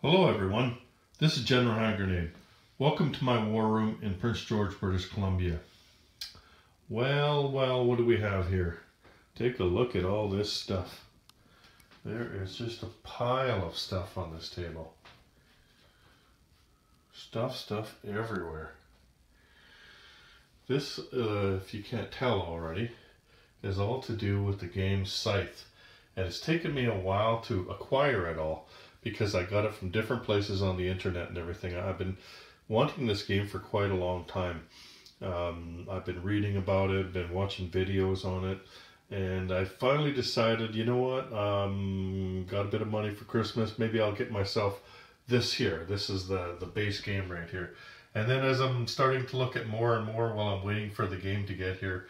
Hello everyone, this is General Hand Grenade. Welcome to my war room in Prince George, British Columbia. Well, what do we have here? Take a look at all this stuff. There is just a pile of stuff on this table. Stuff everywhere. This, if you can't tell already, is all to do with the game Scythe. And it's taken me a while to acquire it all, because I got it from different places on the internet and everything. I've been wanting this game for quite a long time. I've been reading about it, been watching videos on it, and I finally decided, you know what, got a bit of money for Christmas, maybe I'll get myself this here. This is the base game right here. And then as I'm starting to look at more and more while I'm waiting for the game to get here,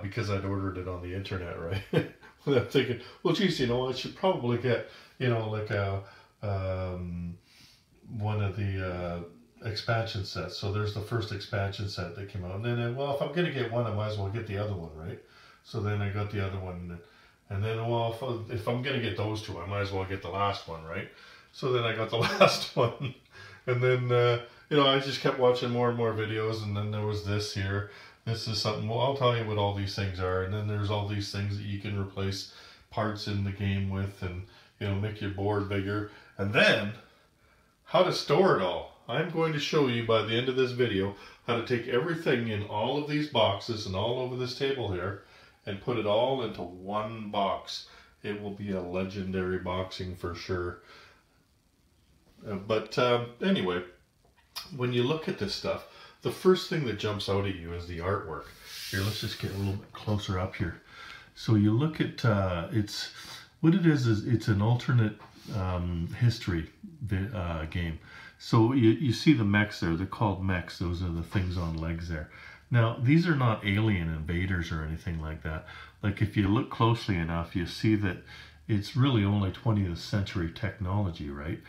because I'd ordered it on the internet, right? I'm thinking, well, geez, you know, I should probably get, you know, like one of the expansion sets. So there's the first expansion set that came out. And then, well, if I'm going to get one, I might as well get the other one, right? So then I got the other one. And then, well, if I'm going to get those two, I might as well get the last one, right? So then I got the last one. And then, you know, I just kept watching more and more videos. And then there was this here. This is something, well, I'll tell you what all these things are. And then there's all these things that you can replace parts in the game with, and, you know, make your board bigger. And then, how to store it all. I'm going to show you by the end of this video how to take everything in all of these boxes and all over this table here and put it all into one box. It will be a legendary boxing for sure. But anyway, when you look at this stuff, the first thing that jumps out at you is the artwork. Here, let's just get a little bit closer up here. So you look at, what it is it's an alternate history game. So you see the mechs there, they're called mechs, those are the things on legs there. Now, these are not alien invaders or anything like that. Like, if you look closely enough, you see that it's really only 20th century technology, right?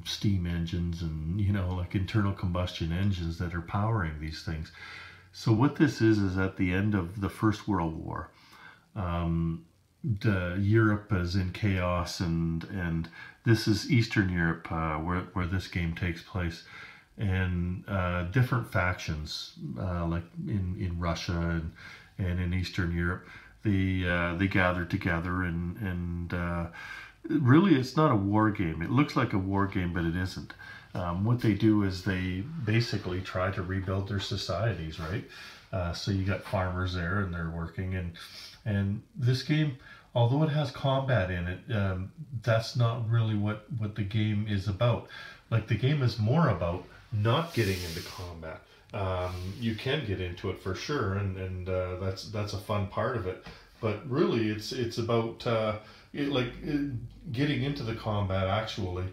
Steam engines and, you know, like internal combustion engines that are powering these things. So what this is at the end of the First World War, Europe is in chaos, and this is Eastern Europe where this game takes place, and different factions like in Russia and in Eastern Europe, they gather together, and really it's not a war game. It looks like a war game, but it isn't. What they do is they basically try to rebuild their societies, right? So you got farmers there, and they're working, and this game, although it has combat in it, that's not really what the game is about. Like, the game is more about not getting into combat. You can get into it for sure, and that's a fun part of it. But really, it's about getting into the combat actually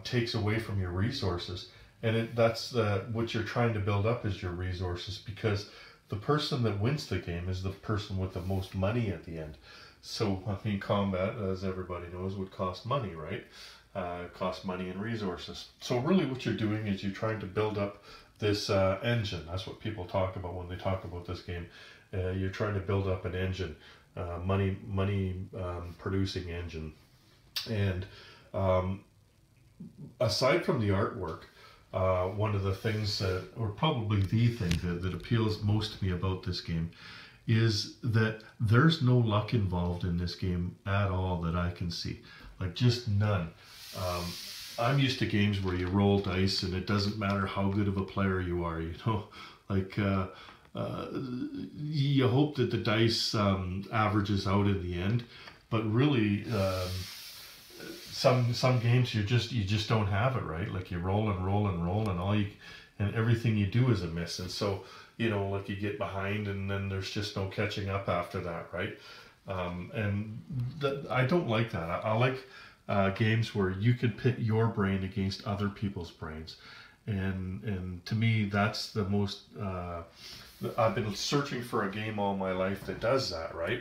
takes away from your resources, and that's what you're trying to build up is your resources, because the person that wins the game is the person with the most money at the end. So, I mean, combat, as everybody knows, would cost money, right? Cost money and resources. So really what you're doing is you're trying to build up this engine. That's what people talk about when they talk about this game. You're trying to build up an engine, money producing engine. And aside from the artwork, one of the things that, or probably the thing that appeals most to me about this game, is that there's no luck involved in this game at all that I can see. Like, just none. I'm used to games where you roll dice and it doesn't matter how good of a player you are, you know. Like, you hope that the dice averages out in the end, but really some games you just don't have it, right? Like, you roll and roll and roll, and everything you do is a miss. And so, you know, like, you get behind and then there's just no catching up after that, right? And I don't like that. I like games where you can pit your brain against other people's brains. And to me, that's the most, I've been searching for a game all my life that does that, right?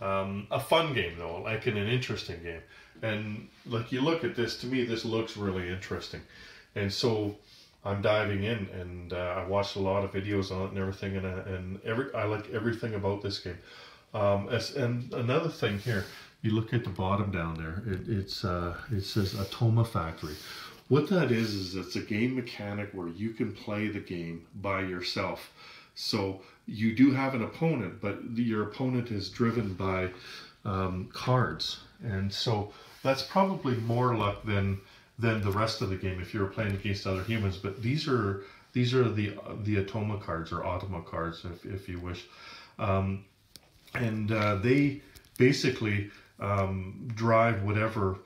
A fun game though, like in an interesting game. And like, you look at this, to me, this looks really interesting. And so I'm diving in, and I watched a lot of videos on it and everything, and I like everything about this game. And another thing here, you look at the bottom down there, it says Automa Factory. What that is it's a game mechanic where you can play the game by yourself. So you do have an opponent, but your opponent is driven by cards, and so that's probably more luck than the rest of the game if you were playing against other humans. But these are the Automa cards, or Automa cards, if you wish, and they basically drive whatever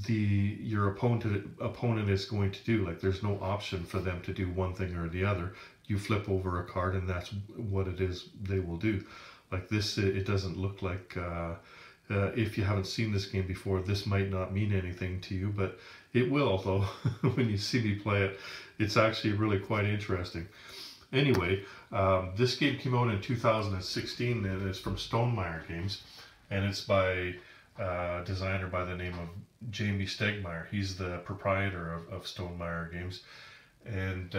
your opponent is going to do. Like, there's no option for them to do one thing or the other. You flip over a card and that's what it is they will do. Like this, it doesn't look like, if you haven't seen this game before, this might not mean anything to you, but it will, though. When you see me play it, it's actually really quite interesting. Anyway, this game came out in 2016, and it's from Stonemaier Games, and it's by a designer by the name of Jamie Stegmaier. He's the proprietor of Stonemaier Games, and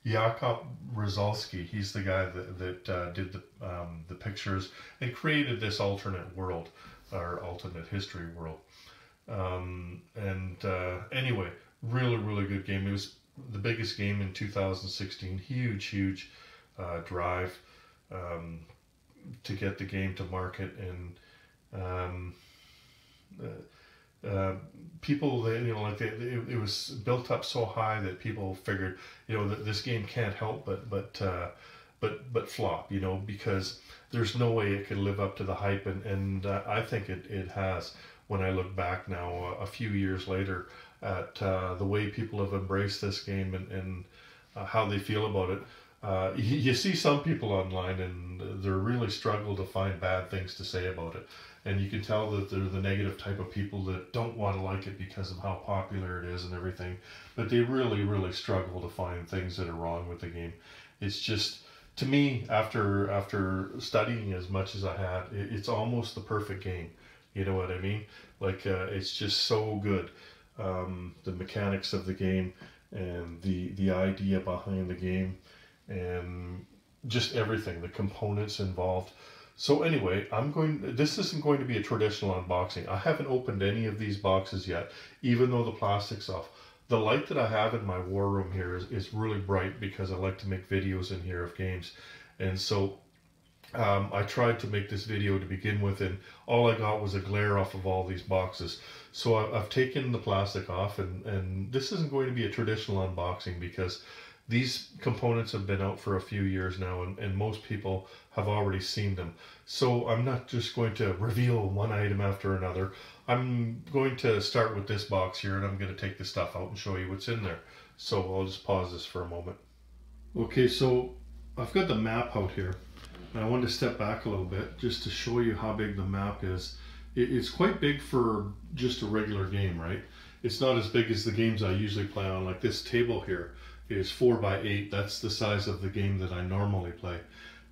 Jakob Rizalski, he's the guy that did the pictures and created this alternate world, or alternate history world. Anyway, really good game. It was the biggest game in 2016. Huge drive to get the game to market, and people, it was built up so high that people figured, that this game can't help but flop, because there's no way it could live up to the hype, and I think it has. When I look back now, a few years later, at the way people have embraced this game and how they feel about it, you see some people online and they really struggle to find bad things to say about it. And you can tell that they're the negative type of people that don't want to like it because of how popular it is and everything. But they really struggle to find things that are wrong with the game. It's just, to me, after studying as much as I had, it's almost the perfect game. You know what I mean? Like, it's just so good. The mechanics of the game and the idea behind the game and just everything, the components involved. So anyway, this isn't going to be a traditional unboxing. I haven't opened any of these boxes yet, even though the plastic's off. The light that I have in my war room here is really bright because I like to make videos in here of games. And so I tried to make this video to begin with, and all I got was a glare off of all these boxes. So I've taken the plastic off, and this isn't going to be a traditional unboxing because these components have been out for a few years now, and most people have already seen them. So I'm not just going to reveal one item after another. I'm going to start with this box here, and I'm going to take the stuff out and show you what's in there. So I'll just pause this for a moment. Okay, so I've got the map out here, and I wanted to step back a little bit just to show you how big the map is. It's quite big for just a regular game, right? It's not as big as the games I usually play on. Like this table here is 4x8. That's the size of the game that I normally play.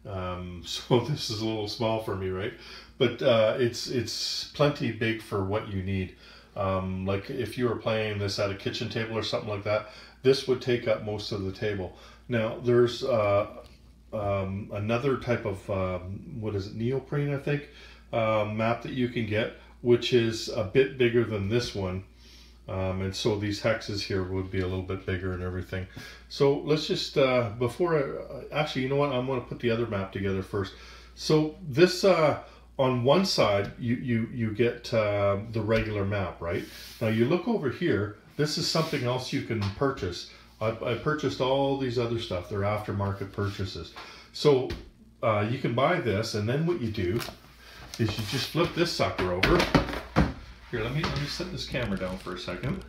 So this is a little small for me, right? But it's plenty big for what you need. Like if you were playing this at a kitchen table or something like that, this would take up most of the table. Now there's another type of what is it, neoprene, I think, map that you can get, which is a bit bigger than this one. And so these hexes here would be a little bit bigger and everything. So let's just, actually, you know what, I'm going to put the other map together first. So this, on one side, you get the regular map, right? Now you look over here, this is something else you can purchase. I purchased all these other stuff. They're aftermarket purchases. So you can buy this, and then what you do is you just flip this sucker over. Here, let me set this camera down for a second.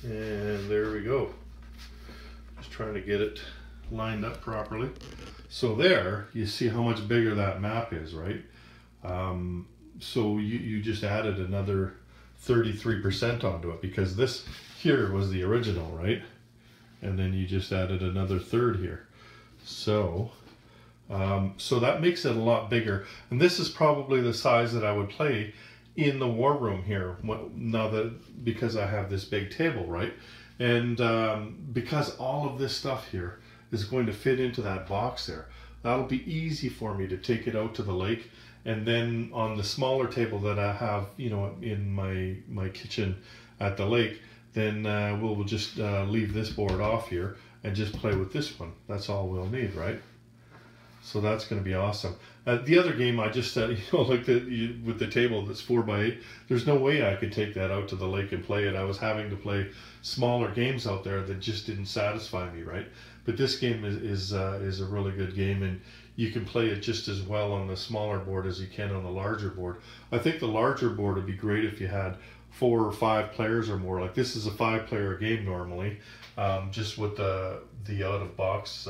And there we go. Just trying to get it lined up properly. So there, you see how much bigger that map is, right? So you just added another 33% onto it, because this here was the original, right? And then you just added another third here. So so that makes it a lot bigger, and this is probably the size that I would play in the war room here now, that because I have this big table, right? And because all of this stuff here is going to fit into that box there, that'll be easy for me to take it out to the lake. And then on the smaller table that I have, you know, in my kitchen at the lake, then we'll just leave this board off here and just play with this one. That's all we'll need, right? So that's going to be awesome. The other game I just said, you know, like with the table that's 4x8, there's no way I could take that out to the lake and play it. I was having to play smaller games out there that just didn't satisfy me, right? But this game is a really good game, and you can play it just as well on the smaller board as you can on the larger board. I think the larger board would be great if you had 4 or 5 players or more. Like this is a 5-player game normally, just with the out of box.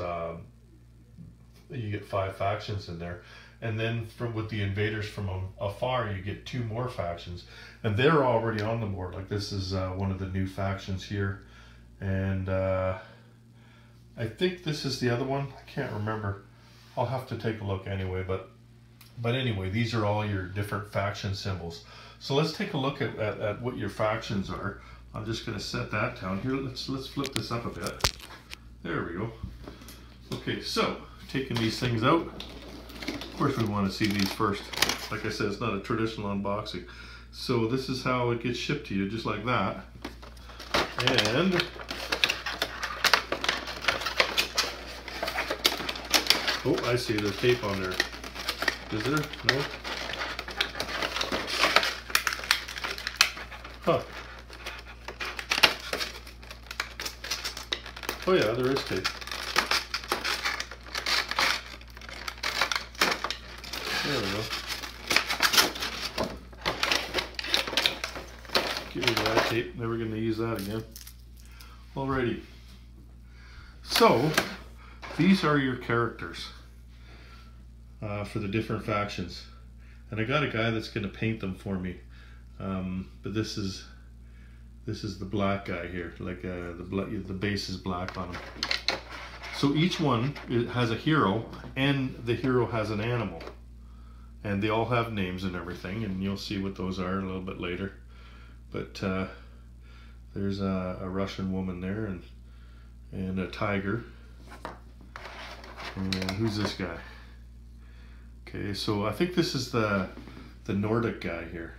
You get 5 factions in there, and then with the invaders from afar, you get 2 more factions, and they're already on the board. Like this is one of the new factions here, and I think this is the other one. I can't remember. I'll have to take a look anyway. But anyway, these are all your different faction symbols. So let's take a look at what your factions are. I'm just going to set that down here. Let's flip this up a bit. There we go. Okay, so taking these things out. Of course, we want to see these first. Like I said, it's not a traditional unboxing. So this is how it gets shipped to you, just like that. And oh, I see there's tape on there. Is there? No? Huh. Oh yeah, there is tape. There we go. Get rid of that tape. Never going to use that again. Alrighty. So, these are your characters for the different factions. And I got a guy that's going to paint them for me. But this is the black guy here. Like the base is black on him. So each one has a hero, and the hero has an animal. And they all have names and everything, and you'll see what those are a little bit later. But there's a Russian woman there, and a tiger. And who's this guy? Okay, so I think this is the Nordic guy here.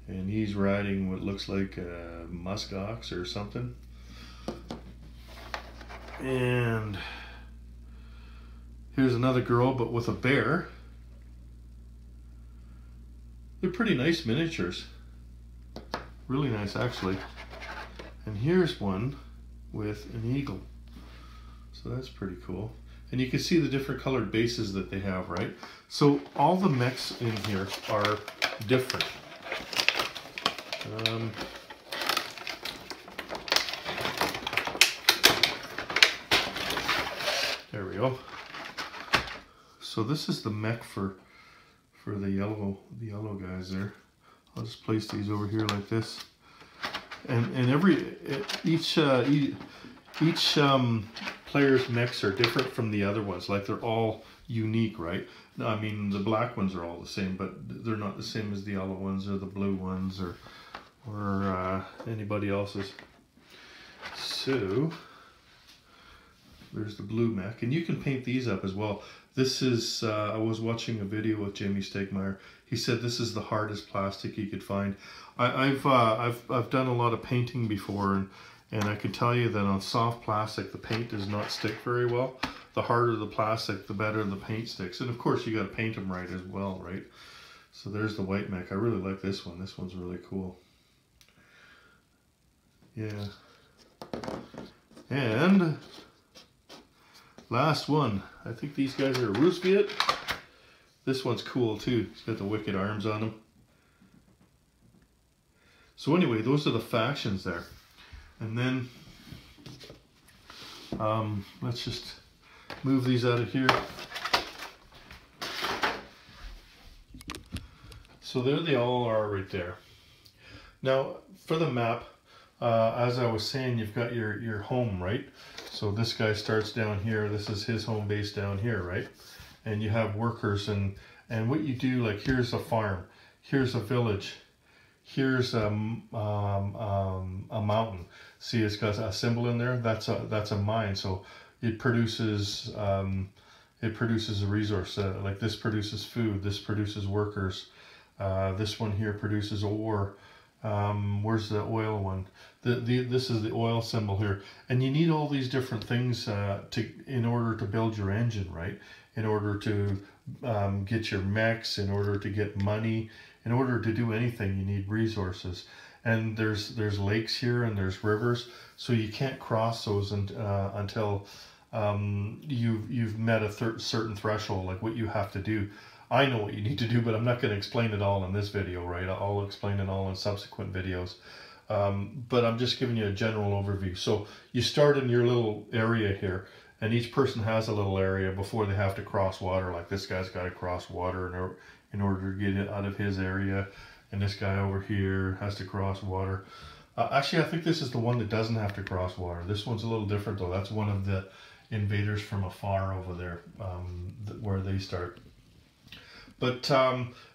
And he's riding what looks like a musk ox or something. And here's another girl, but with a bear. They're pretty nice miniatures. Really nice, actually. And here's one with an eagle. So that's pretty cool. And you can see the different colored bases that they have, right? So all the mechs in here are different. There we go. So this is the mech for the yellow guys there. I'll just place these over here like this. And each player's mechs are different from the other ones. Like they're all unique, right? No, I mean the black ones are all the same, but they're not the same as the yellow ones or the blue ones or anybody else's. So there's the blue mech, and you can paint these up as well. This is I was watching a video with Jamie Stegmeyer. He said this is the hardest plastic he could find. I've done a lot of painting before, and I can tell you that on soft plastic the paint does not stick very well. The harder the plastic, the better the paint sticks. And of course you got to paint them right as well, right? So there's the white mech. I really like this one. This one's really cool. Yeah. And last one. I think these guys are Roosevelt. This one's cool too. He's got the wicked arms on him. So anyway, those are the factions there. And then let's just move these out of here. So there they all are right there. Now for the map, as I was saying, you've got your home, right? So this guy starts down here. This is his home base down here, right? And you have workers, and what you do, like here's a farm, here's a village, here's a mountain. See, it's got a symbol in there. That's a mine. So it produces a resource. Like this produces food. This produces workers. This one here produces ore. Where's the oil one? This is the oil symbol here, and you need all these different things in order to build your engine, right? In order to get your mechs, in order to get money, in order to do anything, you need resources. And there's lakes here and there's rivers, so you can't cross those until you've met a certain threshold, like what you have to do. I know what you need to do, but I'm not going to explain it all in this video, right? I'll explain it all in subsequent videos. But I'm just giving you a general overview. So you start in your little area here, and each person has a little area before they have to cross water. Like this guy's got to cross water in order to get it out of his area, and this guy over here has to cross water. Actually, I think this is the one that doesn't have to cross water. This one's a little different though. That's one of the invaders from afar over there, where they start. But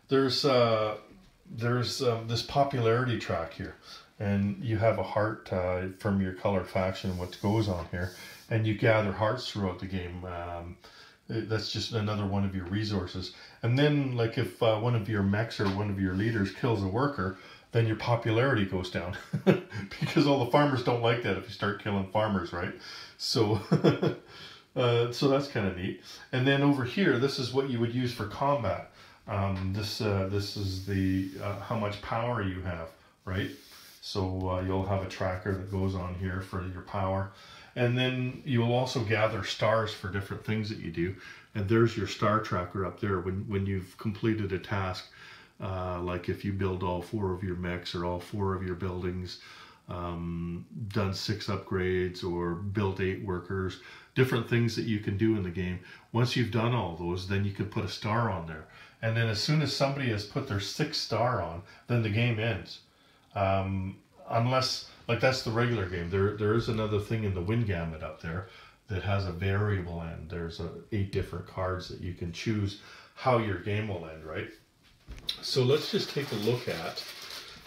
there's this popularity track here, and you have a heart from your colored faction, what goes on here, and you gather hearts throughout the game. That's just another one of your resources. And then, like, if one of your mechs or one of your leaders kills a worker, then your popularity goes down because all the farmers don't like that if you start killing farmers, right? So so that's kind of neat. And then over here, this is what you would use for combat. This is the how much power you have, right? So you'll have a tracker that goes on here for your power, and then you'll also gather stars for different things that you do. And there's your star tracker up there when you've completed a task, like if you build all 4 of your mechs or all 4 of your buildings, done 6 upgrades or built 8 workers, different things that you can do in the game. Once you've done all those, then you can put a star on there. And then as soon as somebody has put their 6th star on, then the game ends. Unless, like, that's the regular game. There is another thing in the win gamut up there that has a variable end. There's 8 different cards that you can choose how your game will end, right? So let's just take a look at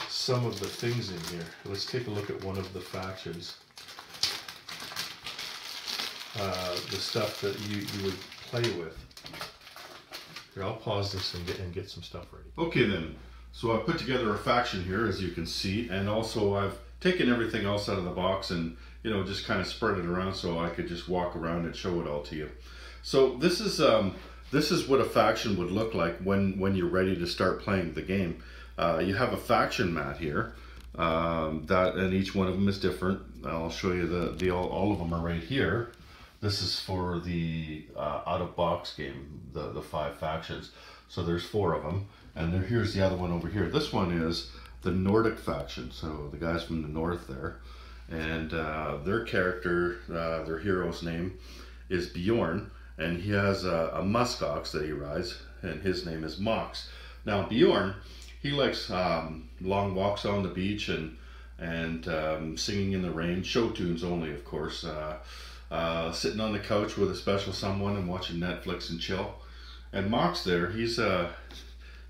some of the things in here. Let's take a look at one of the factions. The stuff that you would play with. Here, I'll pause this and get some stuff ready. Okay then, so I put together a faction here, as you can see, and also I've taken everything else out of the box and, you know, just kind of spread it around so I could just walk around and show it all to you. So this is what a faction would look like when you're ready to start playing the game. You have a faction mat here, and each one of them is different. I'll show you all of them are right here. This is for the out-of-box game, the 5 factions. So there's 4 of them, and here's the other one over here. This one is the Nordic faction, so the guys from the north there. And their character, their hero's name is Bjorn, and he has a muskox that he rides, and his name is Mox. Now Bjorn, he likes long walks on the beach and singing in the rain, show tunes only, of course. Sitting on the couch with a special someone and watching Netflix and chill. And Mox there, he's a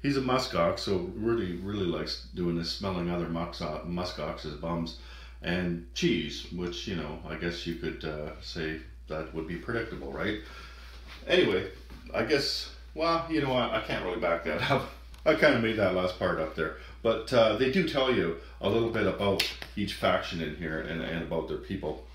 muskox, so really likes doing this, smelling other muskox's bums and cheese, which, you know, I guess you could say that would be predictable, right? Anyway, I guess, well, you know what, I can't really back that up. I kind of made that last part up there. But they do tell you a little bit about each faction in here and about their people.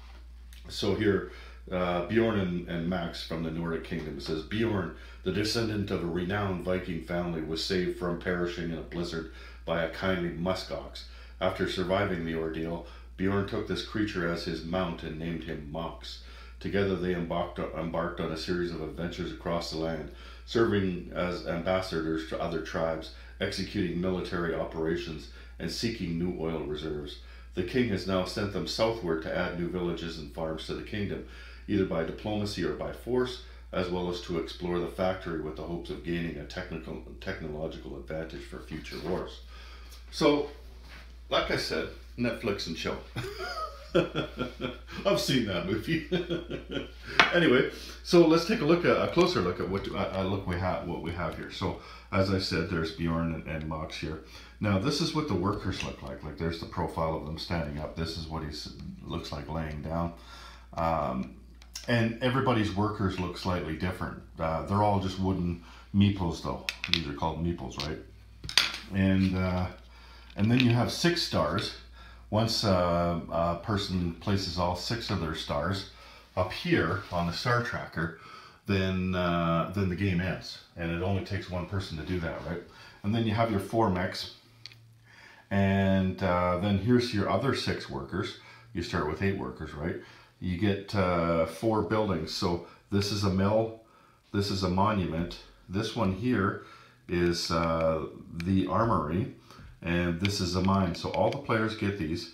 So here, Bjorn and Max from the Nordic kingdom. It says, Bjorn, the descendant of a renowned Viking family, was saved from perishing in a blizzard by a kindly muskox. After surviving the ordeal, Bjorn took this creature as his mount and named him Mox. Together they embarked on a series of adventures across the land, serving as ambassadors to other tribes, executing military operations, and seeking new oil reserves. The king has now sent them southward to add new villages and farms to the kingdom, either by diplomacy or by force, as well as to explore the factory with the hopes of gaining a technological advantage for future wars. So, like I said, Netflix and chill. I've seen that movie. Anyway, so let's take a closer look at what we have here. So as I said, there's Bjorn and Mox here. Now this is what the workers look like. Like there's the profile of them standing up. This is what he looks like laying down. And everybody's workers look slightly different. They're all just wooden meeples though. These are called meeples, right? And then you have 6 stars. Once a person places all 6 of their stars up here on the star tracker, then the game ends. And it only takes 1 person to do that, right? And then you have your 4 mechs. And then here's your other 6 workers. You start with 8 workers, right? You get 4 buildings. So this is a mill, this is a monument. This one here is the armory, and this is a mine. So all the players get these.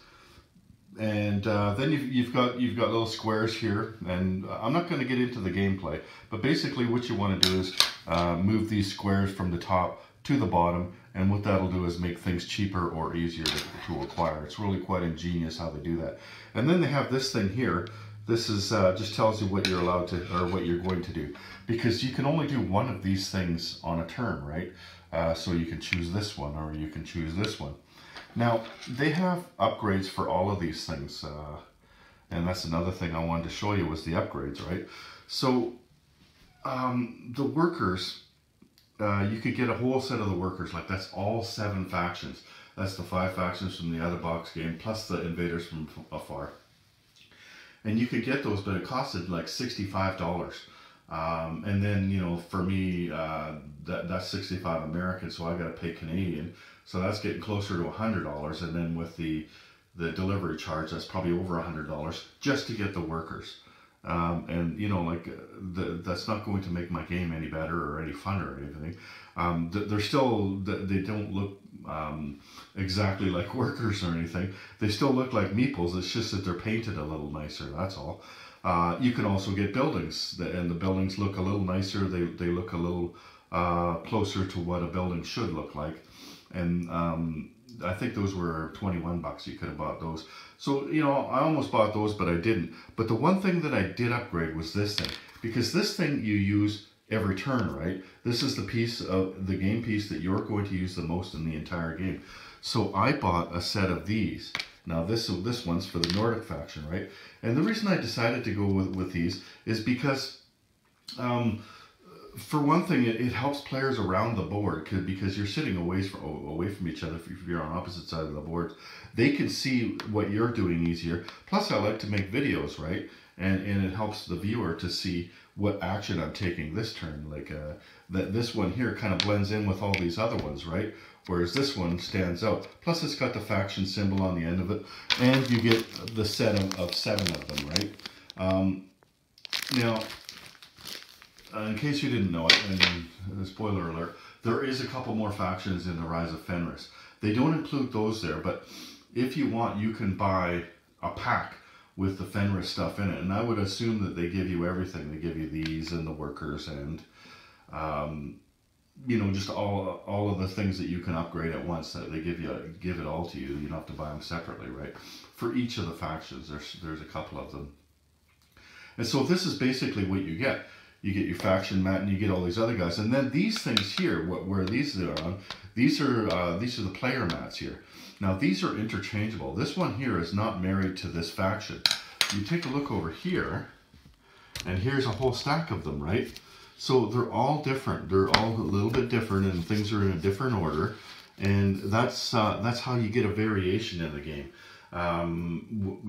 And then you've got little squares here, and I'm not going to get into the gameplay, but basically what you want to do is move these squares from the top to the bottom, and what that'll do is make things cheaper or easier to acquire. It's really quite ingenious how they do that. And then they have this thing here. This is just tells you what you're allowed to, or what you're going to do, because you can only do 1 of these things on a turn, right? So you can choose this one, or you can choose this one. Now, they have upgrades for all of these things, and that's another thing I wanted to show you was the upgrades, right? So, the workers, you could get a whole set of the workers, like that's all 7 factions. That's the 5 factions from the other box game, plus the invaders from afar. And you could get those, but it costed like $65. And then, you know, for me, that's 65 American, so I got to pay Canadian. So that's getting closer to $100, and then with the delivery charge, that's probably over $100 just to get the workers. And you know, like that's not going to make my game any better or any funner or anything. They're still, they don't look exactly like workers or anything. They still look like meeples. It's just that they're painted a little nicer. That's all. You can also get buildings, and the buildings look a little nicer. They look a little closer to what a building should look like. And I think those were 21 bucks. You could have bought those. So, you know, I almost bought those, but I didn't. But the one thing that I did upgrade was this thing, because this thing you use every turn, right? This is the piece of the game piece that you're going to use the most in the entire game. So I bought a set of these. Now this one's for the Nordic faction, right? And the reason I decided to go with these is because for one thing, it helps players around the board, because you're sitting away from each other. If you're on opposite sides of the board, they can see what you're doing easier. Plus, I like to make videos, right? And it helps the viewer to see what action I'm taking this turn. Like this one here kind of blends in with all these other ones, right? Whereas this one stands out. Plus, it's got the faction symbol on the end of it, and you get the set of 7 of them, right? Now, in case you didn't know it, and spoiler alert, there is a couple more factions in the Rise of Fenris. They don't include those there, but if you want, you can buy a pack with the Fenris stuff in it. And I would assume that they give you everything. They give you these and the workers and, you know, just all of the things that you can upgrade at once. That they give it all to you. You don't have to buy them separately, right? For each of the factions, there's a couple of them. And so this is basically what you get. You get your faction mat, and you get all these other guys. And then these things here, where these are on, these are the player mats here. Now these are interchangeable. This one here is not married to this faction. You take a look over here, and here's a whole stack of them, right? So they're all different. They're all a little bit different, and things are in a different order. And that's how you get a variation in the game.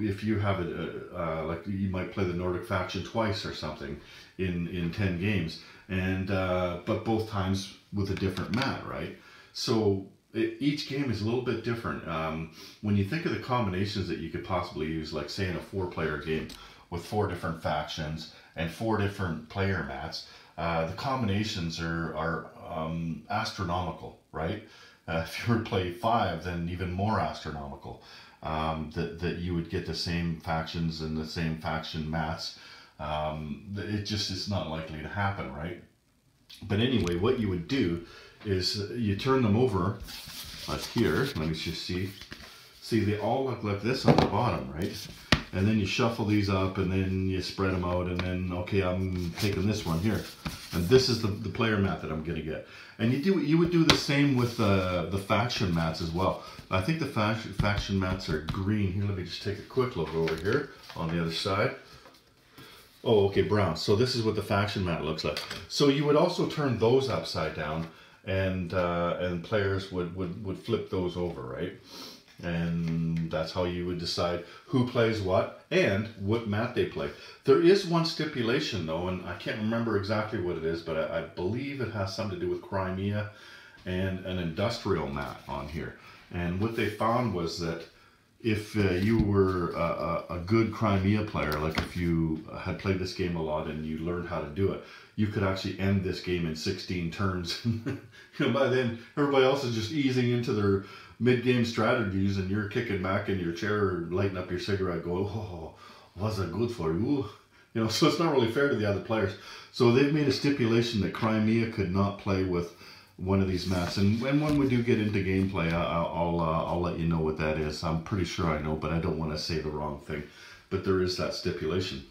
If you have it, like you might play the Nordic faction twice or something in 10 games, and but both times with a different mat, right? So each game is a little bit different. When you think of the combinations that you could possibly use, like say in a 4-player game with 4 different factions and 4 different player mats, the combinations are astronomical, right? If you were to play 5, then even more astronomical. That you would get the same factions and the same faction mats. It's not likely to happen, right? But anyway, what you would do is you turn them over, like here. Let me just see. See, they all look like this on the bottom, right? and then you shuffle these up, and then you spread them out, and then, okay, I'm taking this one here, and this is the player mat that I'm gonna get. And you would do the same with the faction mats as well. I think the faction mats are green. Here, let me just take a quick look over here on the other side. Oh, okay, brown. So this is what the faction mat looks like. So you would also turn those upside down, and players would flip those over, right? And that's how you would decide who plays what and what mat they play. There is one stipulation though, and I can't remember exactly what it is, but I believe it has something to do with Crimea and an industrial mat on here. And what they found was that if you were a good Crimea player, like if you had played this game a lot and you learned how to do it, you could actually end this game in 16 turns. By then, everybody else is just easing into their mid-game strategies, and you're kicking back in your chair, lighting up your cigarette, going, "Oh, was that good for you?" So it's not really fair to the other players. So they've made a stipulation that Crimea could not play with one of these mats. And when we do get into gameplay, I'll let you know what that is. I'm pretty sure I know, but I don't want to say the wrong thing. But there is that stipulation.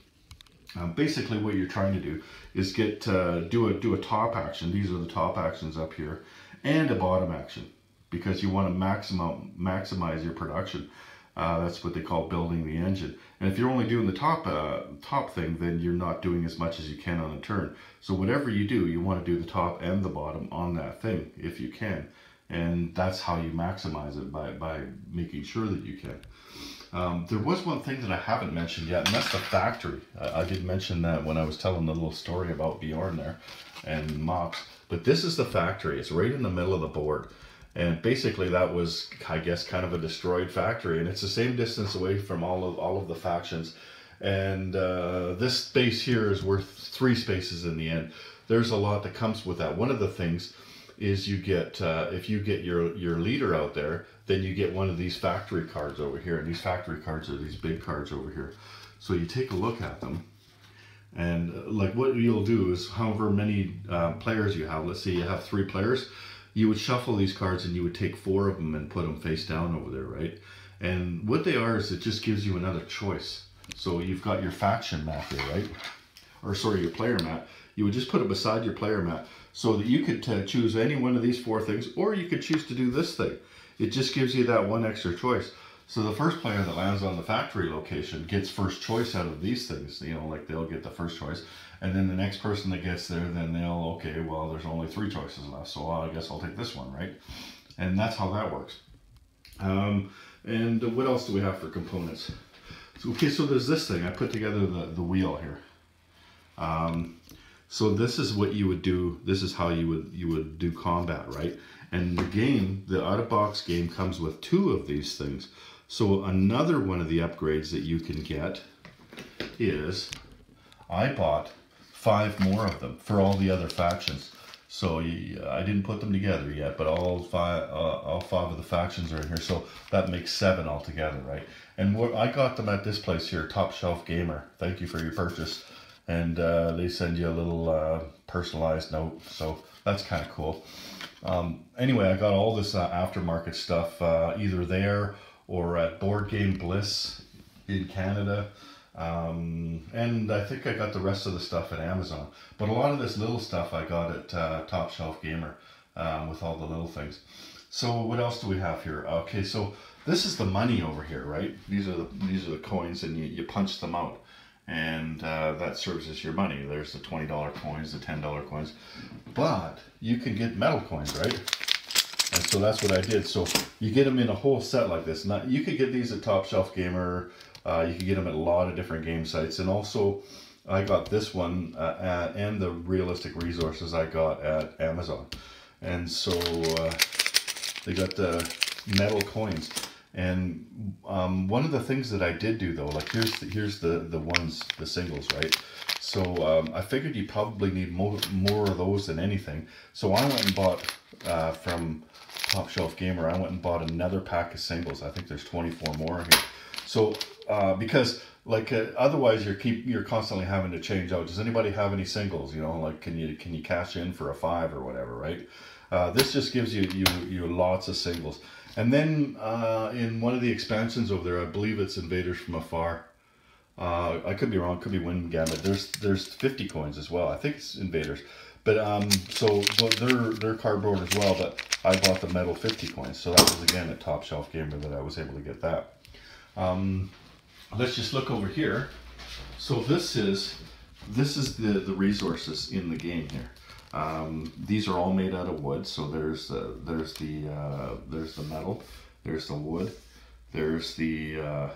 Basically, what you're trying to do is do a top action. These are the top actions up here, and a bottom action, because you want to maximize your production. That's what they call building the engine. And if you're only doing the top thing, then you're not doing as much as you can on a turn. So whatever you do, you want to do the top and the bottom on that thing if you can. And that's how you maximize it, by making sure that you can. There was one thing that I haven't mentioned yet, and that's the factory. I did mention that when I was telling the little story about Bjorn there and Mops. But this is the factory. It's right in the middle of the board. And basically that was, I guess, kind of a destroyed factory. And it's the same distance away from all of the factions. And this space here is worth 3 spaces in the end. There's a lot that comes with that. One of the things is you get, if you get your leader out there, then you get one of these factory cards over here. And these factory cards are these big cards over here. So you take a look at them. And like what you'll do is, however many players you have, let's say you have 3 players, you would shuffle these cards and you would take 4 of them and put them face down over there, right? And what they are is it just gives you another choice. So you've got your faction mat here, right? Or sorry, your player mat. You would just put it beside your player mat so that you could choose any one of these 4 things, or you could choose to do this thing. It just gives you that one extra choice. So the first player that lands on the factory location gets first choice out of these things. Like they'll get the first choice. And then the next person that gets there, then they'll, okay, well, there's only 3 choices left, so I guess I'll take this one, right? And that's how that works. And what else do we have for components? So, okay, so there's this thing. I put together the wheel here. So this is what you would do. This is how you would do combat, right? And the game, the out-of-box game, comes with 2 of these things. So another one of the upgrades that you can get is, I bought 5 more of them for all the other factions. So I didn't put them together yet, but all 5 of the factions are in here. So that makes 7 altogether, right? And I got them at this place here, Top Shelf Gamer. Thank you for your purchase. And they send you a little personalized note. So that's kind of cool. Anyway, I got all this aftermarket stuff either there or at Board Game Bliss in Canada. And I think I got the rest of the stuff at Amazon. But a lot of this little stuff I got at Top Shelf Gamer with all the little things. So what else do we have here? Okay, so this is the money over here, right? These are the coins, and you punch them out. And that serves as your money. There's the $20 coins, the $10 coins. But you can get metal coins, right? And so that's what I did. So you get them in a whole set like this. Now, you could get these at Top Shelf Gamer. You can get them at a lot of different game sites. And also, I got this one and the Realistic Resources I got at Amazon. And so they got the metal coins. And one of the things that I did do though, like here's the ones, the singles, right? So I figured you probably need more of those than anything. So I went and bought from Top Shelf Gamer, I went and bought another pack of singles. I think there's 24 more here. So because like otherwise you're constantly having to change out. Does anybody have any singles? Like can you cash in for a 5 or whatever, right? This just gives you lots of singles. And then in one of the expansions over there, I believe it's Invaders from Afar. I could be wrong, could be Windgamut. There's 50 coins as well. I think it's Invaders. But but they're cardboard as well, but I bought the metal 50 coins. So that was again a Top Shelf Gamer that I was able to get that. Let's just look over here. So this is the resources in the game here. These are all made out of wood. So there's the metal, there's the wood, there's the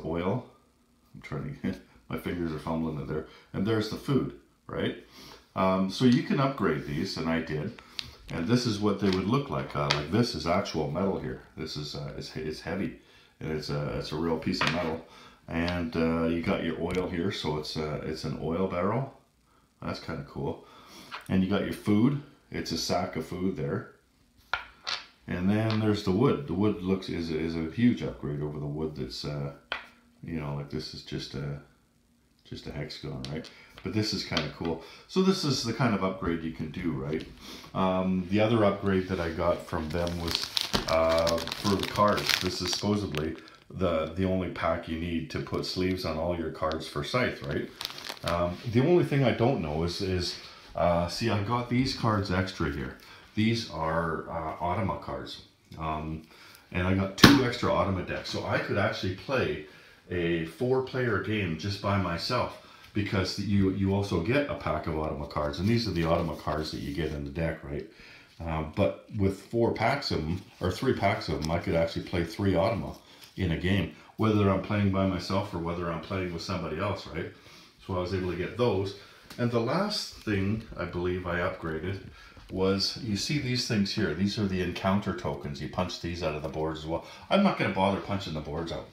oil. I'm trying to get, my fingers are fumbling in there, and there's the food, right? So you can upgrade these, and I did. And this is what they would look like. Like this is actual metal here. This is it's heavy, and it's a real piece of metal. And you got your oil here, so it's an oil barrel. That's kind of cool. And you got your food. It's a sack of food there. And then there's the wood. The wood is a huge upgrade over the wood that's you know, like this is just a hexagon, right? But this is kind of cool. So this is the kind of upgrade you can do, right? The other upgrade that I got from them was for the cards. This is supposedly the only pack you need to put sleeves on all your cards for Scythe, right? The only thing I don't know is see, I got these cards extra here. These are Automa cards. And I got 2 extra Automa decks. So I could actually play a 4-player game just by myself, because you also get a pack of Automa cards, and these are the Automa cards that you get in the deck, right? But with 4 packs of them, or 3 packs of them, I could actually play 3 Automa in a game, whether I'm playing by myself or whether I'm playing with somebody else, right? So I was able to get those. And the last thing I believe I upgraded was, you see these things here, these are the encounter tokens. You punch these out of the boards as well. I'm not going to bother punching the boards out.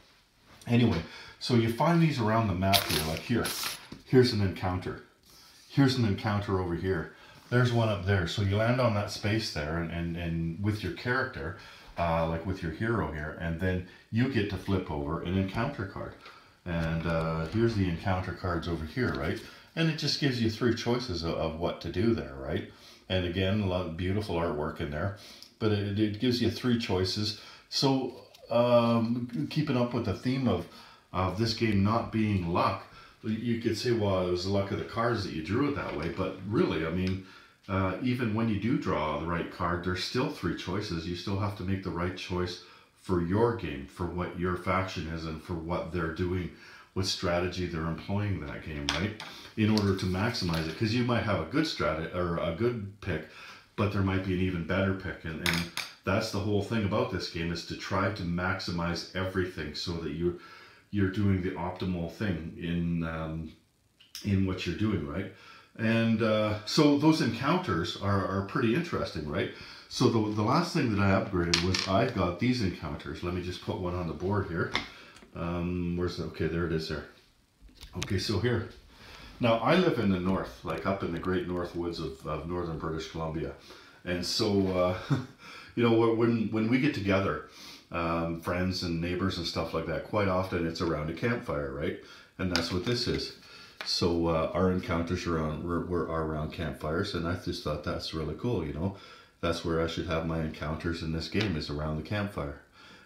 Anyway, so you find these around the map here, like here's an encounter. Here's an encounter over here. There's one up there. So you land on that space there, and with your character, like with your hero here, and then you get to flip over an encounter card. And here's the encounter cards over here, right? And it just gives you 3 choices of what to do there, right? And again, a lot of beautiful artwork in there, but it gives you 3 choices. So keeping up with the theme of this game not being luck, you could say, well, it was the luck of the cards that you drew it that way. But really, I mean, even when you do draw the right card, there's still 3 choices. You still have to make the right choice for your game, for what your faction is, and for what they're doing, what strategy they're employing in that game, right? In order to maximize it, because you might have a good strategy or a good pick, but there might be an even better pick, and that's the whole thing about this game, is to try to maximize everything so that you're doing the optimal thing in what you're doing, right? And so those encounters are pretty interesting, right? So the last thing that I upgraded was I got these encounters. Let me just put one on the board here. Where's the, okay, there it is there. Okay, so here. Now, I live in the north, like up in the great north woods of northern British Columbia. And so, you know, when we get together, friends and neighbors and stuff like that, quite often it's around a campfire, right? And that's what this is. So our encounters were around campfires, and I just thought that's really cool, you know. That's where I should have my encounters in this game, is around the campfire.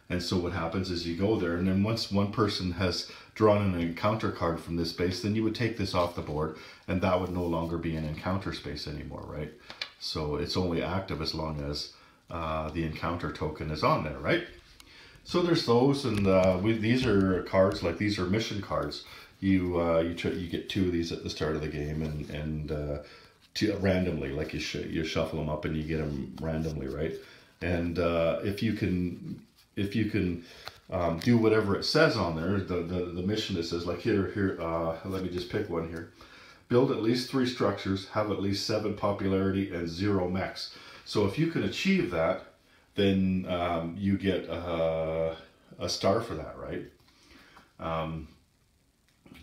And so what happens is you go there, and then once one person has drawn an encounter card from this space, then you would take this off the board, and that would no longer be an encounter space anymore, right? So it's only active as long as the encounter token is on there, right? So there's those, and these are cards, like these are mission cards. You get 2 of these at the start of the game, and randomly, like you shuffle them up and you get them randomly, right? And if you can do whatever it says on there, the mission, it says, like here, let me just pick one here. Build at least 3 structures, have at least 7 popularity, and 0 mechs. So if you can achieve that, then you get a star for that, right?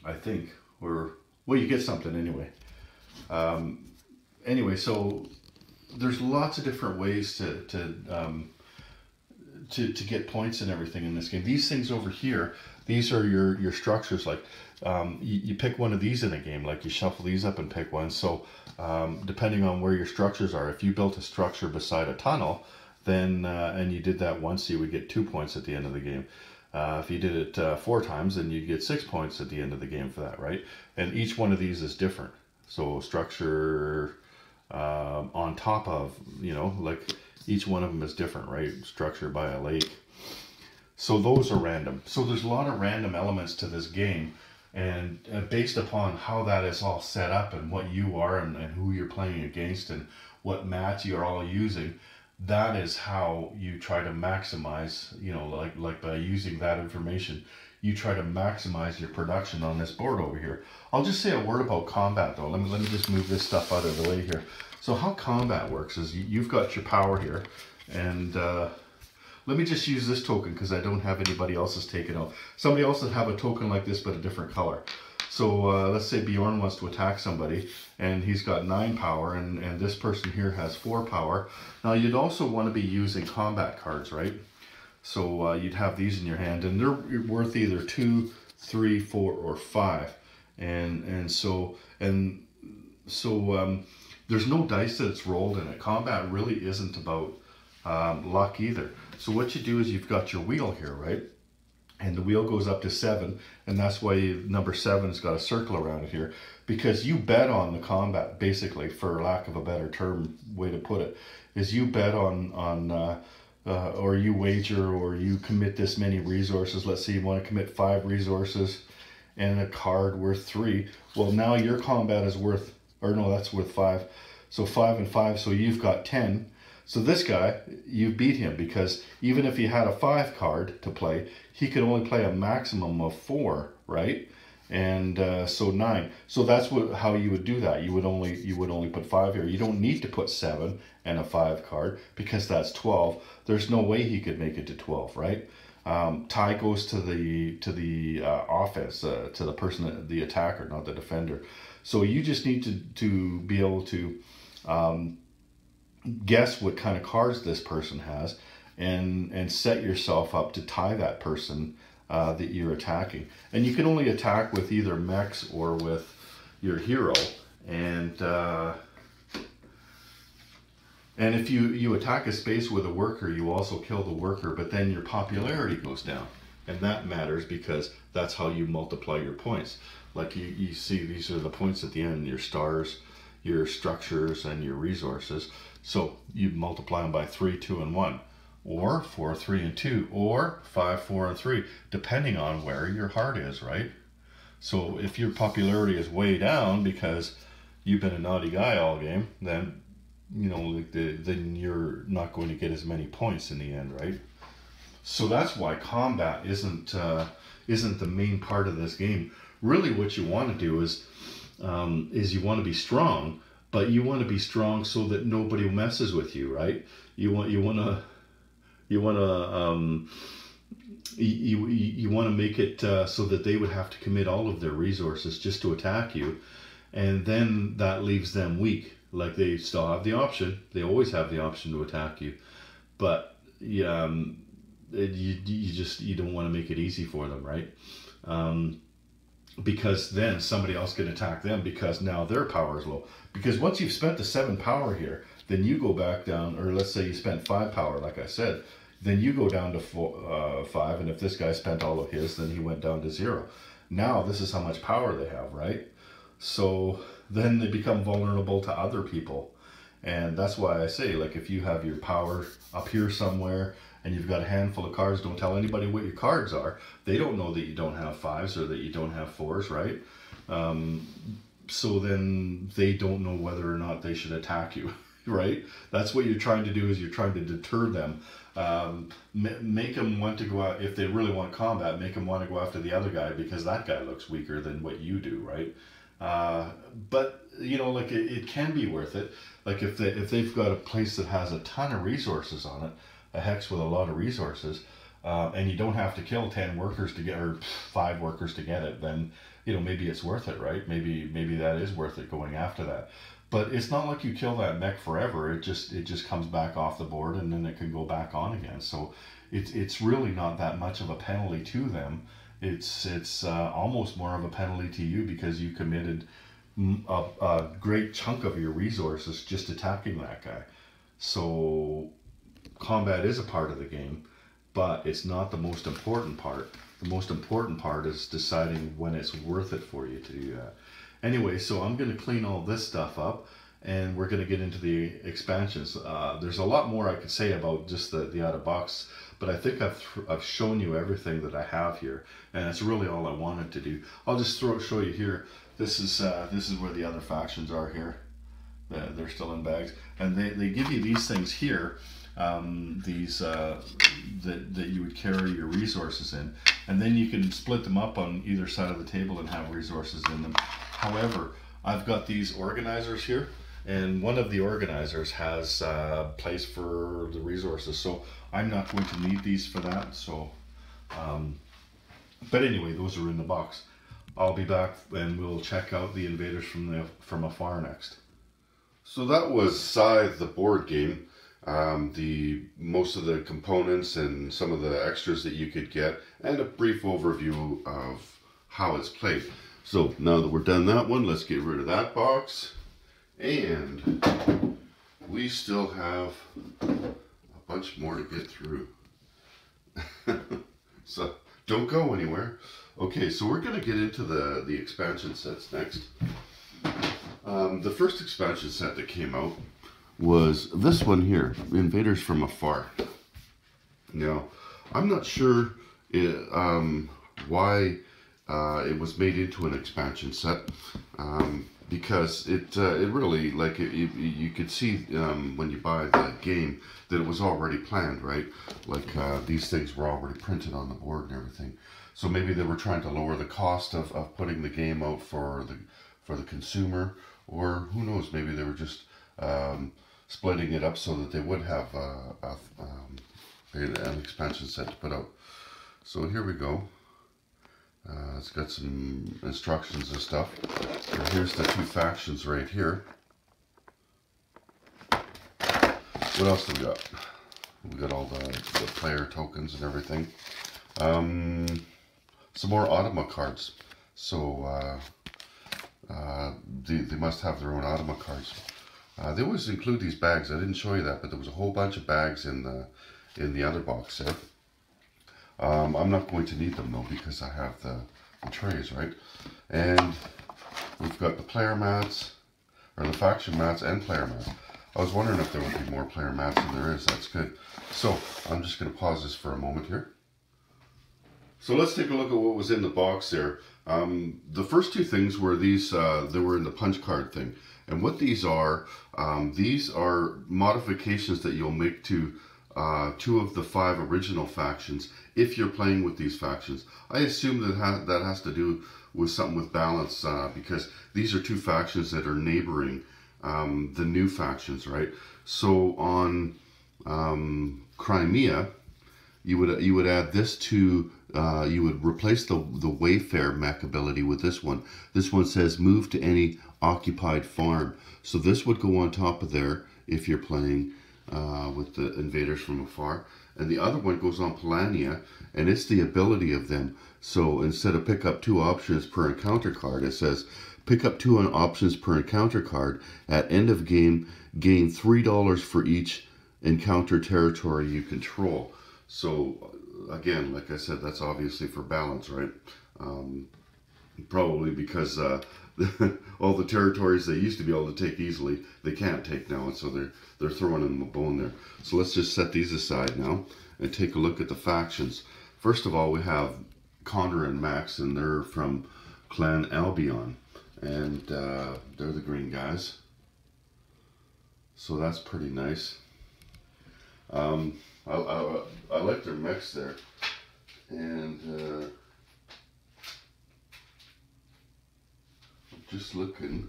I think, or, well, you get something anyway. Anyway, so there's lots of different ways to get points and everything in this game. These things over here, these are your structures. Like you pick one of these in a game, like you shuffle these up and pick one. So depending on where your structures are, if you built a structure beside a tunnel, then and you did that once, you would get 2 points at the end of the game. If you did it 4 times, then you'd get 6 points at the end of the game for that, right? And each one of these is different. So structure on top of, you know, like each one of them is different, right? Structure by a lake. So those are random. So there's a lot of random elements to this game. And based upon how that is all set up and what you are and who you're playing against and what mats you're all using, that is how you try to maximize, you know, like by using that information, you try to maximize your production on this board over here. I'll just say a word about combat though. Let me just move this stuff out of the way here. So how combat works is you've got your power here, and let me just use this token because I don't have anybody else's taken out. Somebody else would have a token like this but a different color. So let's say Bjorn wants to attack somebody and he's got 9 power and this person here has 4 power. Now you'd also want to be using combat cards, right? So you'd have these in your hand and they're worth either 2, 3, 4, or 5. And so there's no dice that's rolled in it. Combat really isn't about luck either. So what you do is you've got your wheel here, right? And the wheel goes up to 7, and that's why number 7's got a circle around it here, because you bet on the combat, basically, for lack of a better term, way to put it, is you bet on or you wager, or you commit this many resources. Let's say you want to commit 5 resources and a card worth 3. Well, now your combat is worth, or no, that's worth 5. So 5 and 5, so you've got 10. So this guy, you beat him because even if he had a 5 card to play, he could only play a maximum of 4, right? And so 9. So that's how you would do that. You would only put 5 here. You don't need to put 7 and a 5 card because that's 12. There's no way he could make it to 12, right? Tie goes to the offense, to the person, the attacker, not the defender. So you just need to be able to guess what kind of cards this person has and set yourself up to tie that person that you're attacking. And you can only attack with either mechs or with your hero. And if you attack a space with a worker, you also kill the worker, but then your popularity goes down. And that matters because that's how you multiply your points. Like you see, these are the points at the end, your stars, your structures, and your resources. So you multiply them by 3, 2, and 1, or 4, 3, and 2, or 5, 4, and 3, depending on where your heart is, right? So if your popularity is way down because you've been a naughty guy all game, then you know then you're not going to get as many points in the end, right? So that's why combat isn't the main part of this game. Really, what you want to do is you want to be strong. But you want to be strong so that nobody messes with you, right? You want to make it so that they would have to commit all of their resources just to attack you, and then that leaves them weak. Like they still have the option; they always have the option to attack you, but you don't want to make it easy for them, right? Because then somebody else can attack them because now their power is low. Because once you've spent the 7 power here, then you go back down, or let's say you spent 5 power, like I said, then you go down to 5, and if this guy spent all of his, then he went down to 0. Now this is how much power they have, right? So then they become vulnerable to other people. And that's why I say, like, if you have your power up here somewhere, and you've got a handful of cards, don't tell anybody what your cards are. They don't know that you don't have 5s or that you don't have 4s, right? So then they don't know whether or not they should attack you, right? That's what you're trying to do, is you're trying to deter them. Make them want to go out, if they really want combat, make them want to go after the other guy because that guy looks weaker than what you do, right? But, you know, like it can be worth it. Like if they've got a place that has a ton of resources on it, a hex with a lot of resources, and you don't have to kill 10 workers to get, or 5 workers to get it, then, you know, maybe it's worth it, right? Maybe that is worth it going after that. But it's not like you kill that mech forever. It just comes back off the board and then it can go back on again. So it's really not that much of a penalty to them. It's almost more of a penalty to you because you committed a great chunk of your resources just attacking that guy. So combat is a part of the game, but it's not the most important part. The most important part is deciding when it's worth it for you to do that. Anyway, so I'm going to clean all this stuff up, and we're going to get into the expansions. There's a lot more I could say about just the out of box, but I think I've shown you everything that I have here, and that's really all I wanted to do. I'll just show you here. This is where the other factions are here. They're still in bags, and they give you these things here. That you would carry your resources in, and then you can split them up on either side of the table and have resources in them. However, I've got these organizers here, and one of the organizers has a place for the resources, so I'm not going to need these for that. So but anyway, those are in the box. I'll be back and we'll check out the invaders from afar next. So that was Scythe, the board game. Most of the components and some of the extras that you could get, and a brief overview of how it's played. So now that we're done that one, let's get rid of that box, and we still have a bunch more to get through. So don't go anywhere. Okay, so we're going to get into the expansion sets next. The first expansion set that came out was this one here, Invaders from Afar. Now, I'm not sure why it was made into an expansion set, because it really, like, you could see when you buy the game that it was already planned, right? Like these things were already printed on the board and everything. So maybe they were trying to lower the cost of putting the game out for the consumer, or who knows, maybe they were just splitting it up so that they would have an expansion set to put out. So here we go. It's got some instructions and stuff. And here's the two factions right here. What else do we got? We got all the player tokens and everything. Some more Automa cards. So they must have their own Automa cards. They always include these bags. I didn't show you that, but there was a whole bunch of bags in the other box set. I'm not going to need them though, because I have the trays, right? And we've got the player mats, or the faction mats and player mats. I was wondering if there would be more player mats than there is. That's good. So I'm just going to pause this for a moment here. So let's take a look at what was in the box there. The first two things were these, they were in the punch card thing. And what these are modifications that you'll make to 2 of the 5 original factions if you're playing with these factions. I assume that has to do with something with balance, because these are 2 factions that are neighboring the new factions, right? So on Crimea, you would add this to, you would replace the Wayfare mech ability with this one. This one says move to any occupied farm. So this would go on top of there if you're playing with the Invaders from Afar. And the other one goes on Polania, and it's the ability of them. So instead of pick up 2 options per encounter card, it says pick up 2 options per encounter card. At end of game, gain $3 for each encounter territory you control. So again, like I said, that's obviously for balance, right? Probably because all the territories they used to be able to take easily, they can't take now, and so they're throwing them a bone there. So let's just set these aside now and take a look at the factions. First of all, we have Connor and Max, and they're from Clan Albion, and they're the green guys. So that's pretty nice. I like their mix there, and just looking.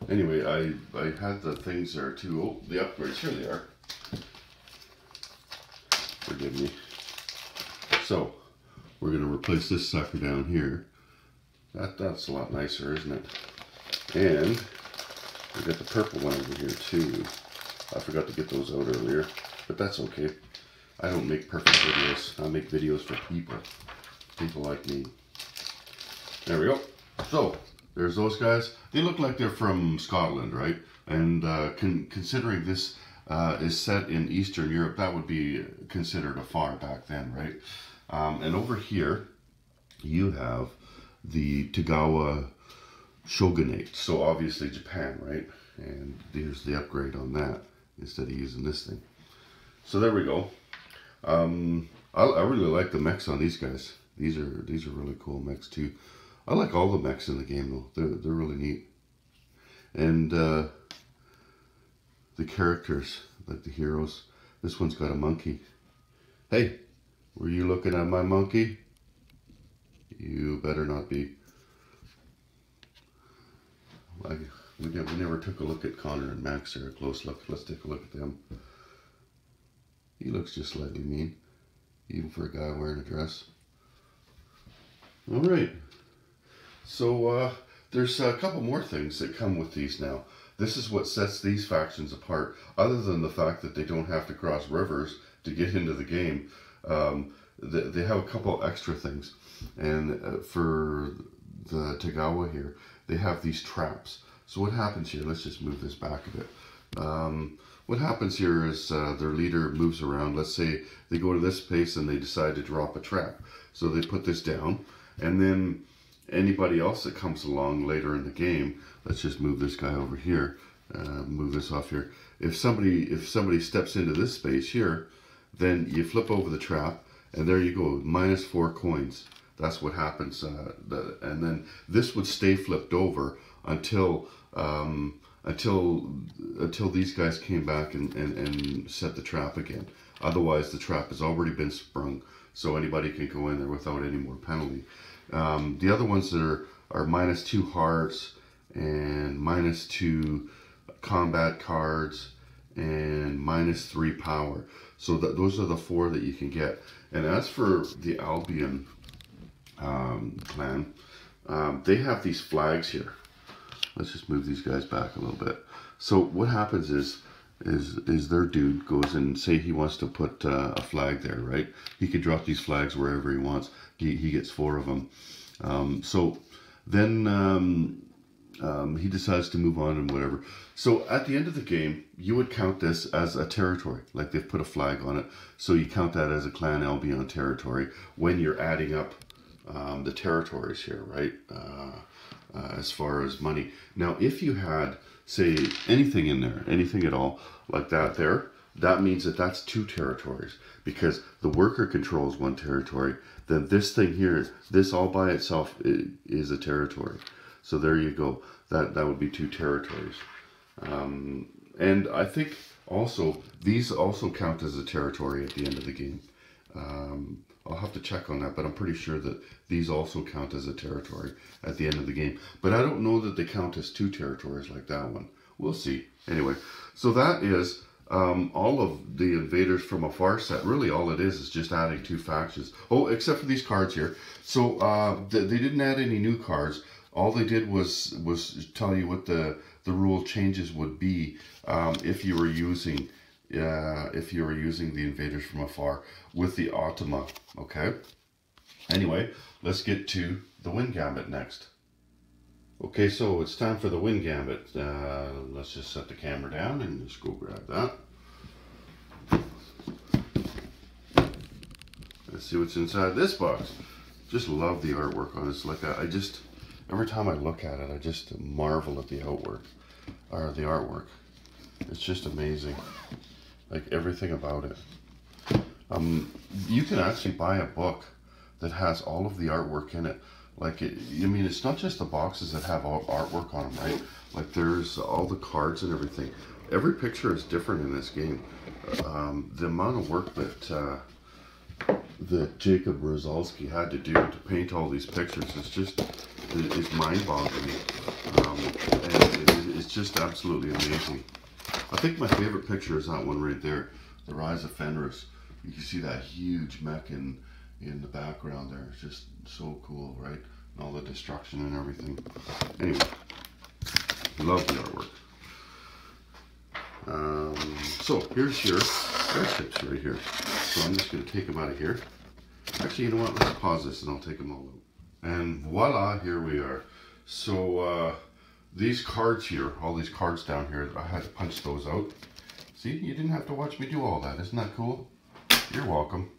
Anyway, I had the things there too. Oh, the upgrades, here they are. Forgive me. So we're going to replace this sucker down here. That's a lot nicer, isn't it? And we got the purple one over here too. I forgot to get those out earlier, but that's okay. I don't make perfect videos. I make videos for people like me. There we go. So there's those guys. They look like they're from Scotland, right? And considering this is set in Eastern Europe. That would be considered a far back then, right? And over here, you have the Togawa Shogunate. So obviously Japan, right? And here's the upgrade on that instead of using this thing. So there we go. I really like the mechs on these guys. These are really cool mechs too. I like all the mechs in the game though. They're really neat. And the characters, like the heroes. This one's got a monkey. Hey, were you looking at my monkey? You better not be. We never took a look at Connor and Max there, a close look. Let's take a look at them. He looks just slightly mean, even for a guy wearing a dress. All right. So there's a couple more things that come with these now. This is what sets these factions apart, other than the fact that they don't have to cross rivers to get into the game. They have a couple extra things. And for the Togawa here, they have these traps. So what happens here, let's just move this back a bit. What happens here is their leader moves around. Let's say they go to this place and they decide to drop a trap. So they put this down, and then anybody else that comes along later in the game, let's just move this guy over here, move this off here. If somebody steps into this space here, then you flip over the trap, and there you go, -4 coins. That's what happens. And then this would stay flipped over until these guys came back and set the trap again. Otherwise, the trap has already been sprung, so anybody can go in there without any more penalty. The other ones that are -2 hearts and -2 combat cards and -3 power. So those are the 4 that you can get. And as for the Albion Clan, they have these flags here. Let's just move these guys back a little bit. So what happens is their dude goes and say he wants to put a flag there, right? He can drop these flags wherever he wants. He gets 4 of them. So then he decides to move on and whatever. So at the end of the game, you would count this as a territory, like they've put a flag on it. So you count that as a Clan Albion territory when you're adding up the territories here, right? As far as money. Now, if you had, say, anything in there, anything at all, like that there, that means that that's 2 territories, because the worker controls 1 territory. Then this thing here, this all by itself is a territory. So there you go. That would be 2 territories. And I think also, these also count as a territory at the end of the game. I'll have to check on that, but I'm pretty sure that these also count as a territory at the end of the game. But I don't know that they count as 2 territories like that one. We'll see. Anyway, so that is all of the Invaders from Afar set. Really all it is just adding 2 factions. Oh, except for these cards here. So they didn't add any new cards. All they did was tell you what the rule changes would be if you were using the Invaders from Afar with the Automa. Okay. Anyway, let's get to the Wind Gambit next. Okay, so it's time for the Wind Gambit. Let's just set the camera down and just go grab that. Let's see what's inside this box. Just love the artwork on this. Like every time I look at it, I just marvel at the artwork. It's just amazing. Like everything about it. You can actually buy a book that has all of the artwork in it. Like I mean, it's not just the boxes that have all artwork on them, right? Like there's all the cards and everything. Every picture is different in this game. The amount of work that Jacob Rozalski had to do to paint all these pictures it's mind-boggling. And it's just absolutely amazing. I think my favorite picture is that one right there, the Rise of Fenris. You can see that huge mech in the background there. It's just so cool, right? And all the destruction and everything. Anyway, love the artwork. So here's your airships right here. So I'm just going to take them out of here. Actually, you know what? Let's pause this and I'll take them all out. And voila, here we are. So these cards here, all these cards down here, I had to punch those out. See, you didn't have to watch me do all that. Isn't that cool? You're welcome.